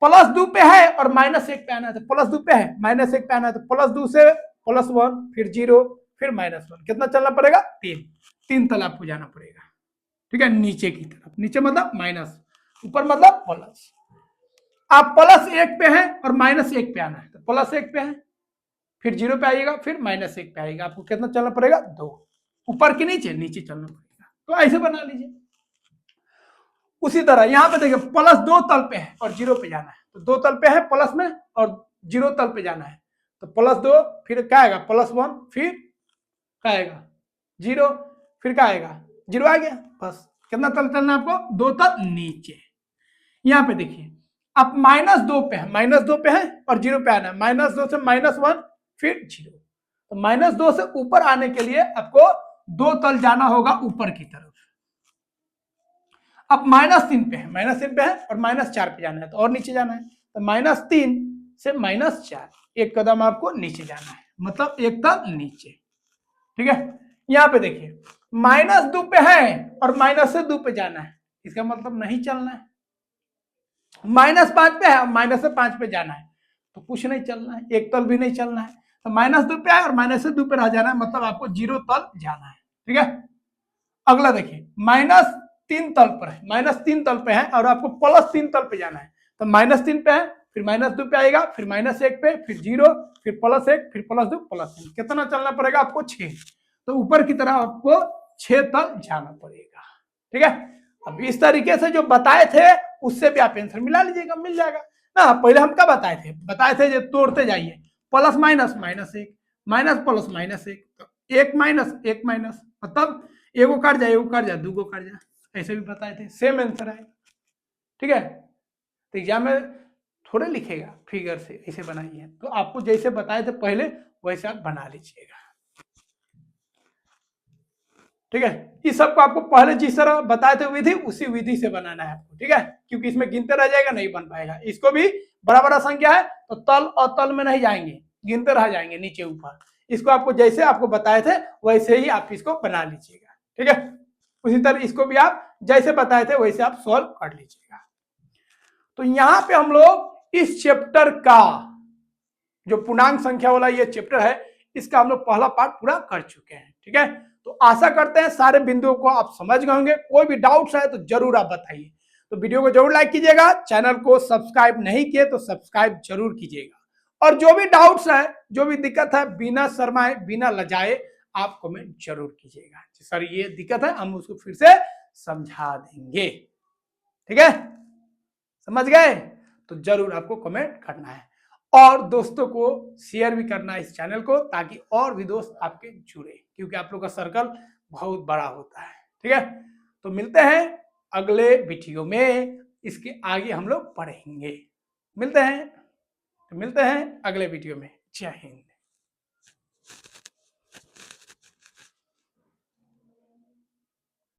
Speaker 1: +2 पे है और -1 पे आना है, तो +2 पे है, -1 पे आना है, तो +2 से +1, फिर 0, फिर -1, कितना चलना पड़ेगा, 3 तल आपको जाना पड़ेगा, ठीक है, नीचे की तरफ, नीचे मतलब माइनस, ऊपर मतलब प्लस। आप +1 पे हैं और -1 पे आना है, तो +1 पे है, फिर 0 पे आइएगा, फिर -1 पे आइएगा, आपको कितना चलना पड़ेगा, 2, ऊपर के नीचे, नीचे चलना पड़ेगा, तो ऐसे बना लीजिए। उसी तरह यहां पे देखिए, +2 तल पे है और 0 पे जाना है, तो 2 तल पे है प्लस में और 0 तल पे जाना है, तो +2, फिर क्या आएगा, +1, फिर क्या आएगा, 0, फिर क्या आएगा, 0 आ गया, बस। कितना तल चलना है आपको, 2 तल नीचे। यहां पे देखिए, आप -2 पे है, -2 पे है और 0 पे आना है, -2 से -1, फिर 0, तो -2 से ऊपर आने के लिए आपको 2 तल जाना होगा ऊपर की तरफ। अब -3 पे है, -3 पे है और -4 पे जाना है, तो और नीचे जाना है, तो -3 से -4, एक कदम आपको नीचे जाना है, मतलब एक तल नीचे, ठीक है। यहां पे देखिए, -2 पे है और -2 पे जाना है, इसका मतलब नहीं चलना है। -5 पे है और -5 पे जाना है, तो कुछ नहीं चलना है, एक तल भी नहीं चलना है, तो -2 पे है और -2 पे रह जाना है, मतलब आपको 0 तल जाना है, ठीक है। अगला देखिए, -3 तल पर है, -3 तल पे है और आपको +3 तल पे जाना है, तो -3 पे है, फिर -2 पे आएगा, फिर -1 पे, फिर 0, फिर +1, फिर +2, +3, कितना चलना पड़ेगा आपको, 6, तो ऊपर की तरफ आपको 6 तल जाना पड़ेगा, ठीक है। अब इस तरीके से जो बताए थे उससे भी आप आंसर मिला लीजिएगा, मिल जाएगा ना। पहले हम क्या बताए थे जो तोड़ते जाइए, प्लस माइनस -1, माइनस प्लस -1, तो 1 माइनस 1 माइनस, मतलब एगो कट जाए, एगो कट जाए, दूगो कट जाए, ऐसे भी बताए थे, सेम आंसर है, ठीक है। तो एग्जाम में थोड़े लिखेगा फिगर से, ऐसे बनाइए, तो आपको जैसे बताए थे पहले वैसे आप बना लीजिएगा, ठीक है। इस सबको आपको पहले जिस तरह बताए थे विधि, उसी विधि से बनाना है आपको, ठीक है, क्योंकि इसमें गिनते रह जाएगा, नहीं बन पाएगा। इसको भी बड़ा बड़ा संख्या है तो तल और तल में नहीं जाएंगे, गिनते रह जाएंगे नीचे ऊपर। इसको आपको जैसे आपको बताए थे वैसे ही आप इसको बना लीजिएगा, ठीक है। उसी तरह इसको भी आप जैसे बताए थे वैसे आप सॉल्व कर लीजिएगा। तो यहां पे हम लोग इस चैप्टर का जो पूर्णांक संख्या वाला ये चैप्टर है, इसका हम लोग पहला पार्ट पूरा कर चुके हैं, ठीक है। तो आशा करते हैं सारे बिंदुओं को आप समझ गए होंगे। कोई भी डाउट्स है तो जरूर आप बताइए। तो वीडियो को जरूर लाइक कीजिएगा, चैनल को सब्सक्राइब नहीं किए तो सब्सक्राइब जरूर कीजिएगा, और जो भी डाउट्स है, जो भी दिक्कत है, बिना शर्माए, बिना लजाए आप कमेंट जरूर कीजिएगा, सर ये दिक्कत है, हम उसको फिर से समझा देंगे, ठीक है। समझ गए, तो जरूर आपको कमेंट करना है, और दोस्तों को शेयर भी करना है इस चैनल को, ताकि और भी दोस्त आपके जुड़े, क्योंकि आप लोग का सर्कल बहुत बड़ा होता है, ठीक है। तो मिलते हैं अगले वीडियो में, इसके आगे हम लोग पढ़ेंगे। मिलते हैं अगले वीडियो में। जय हिंद।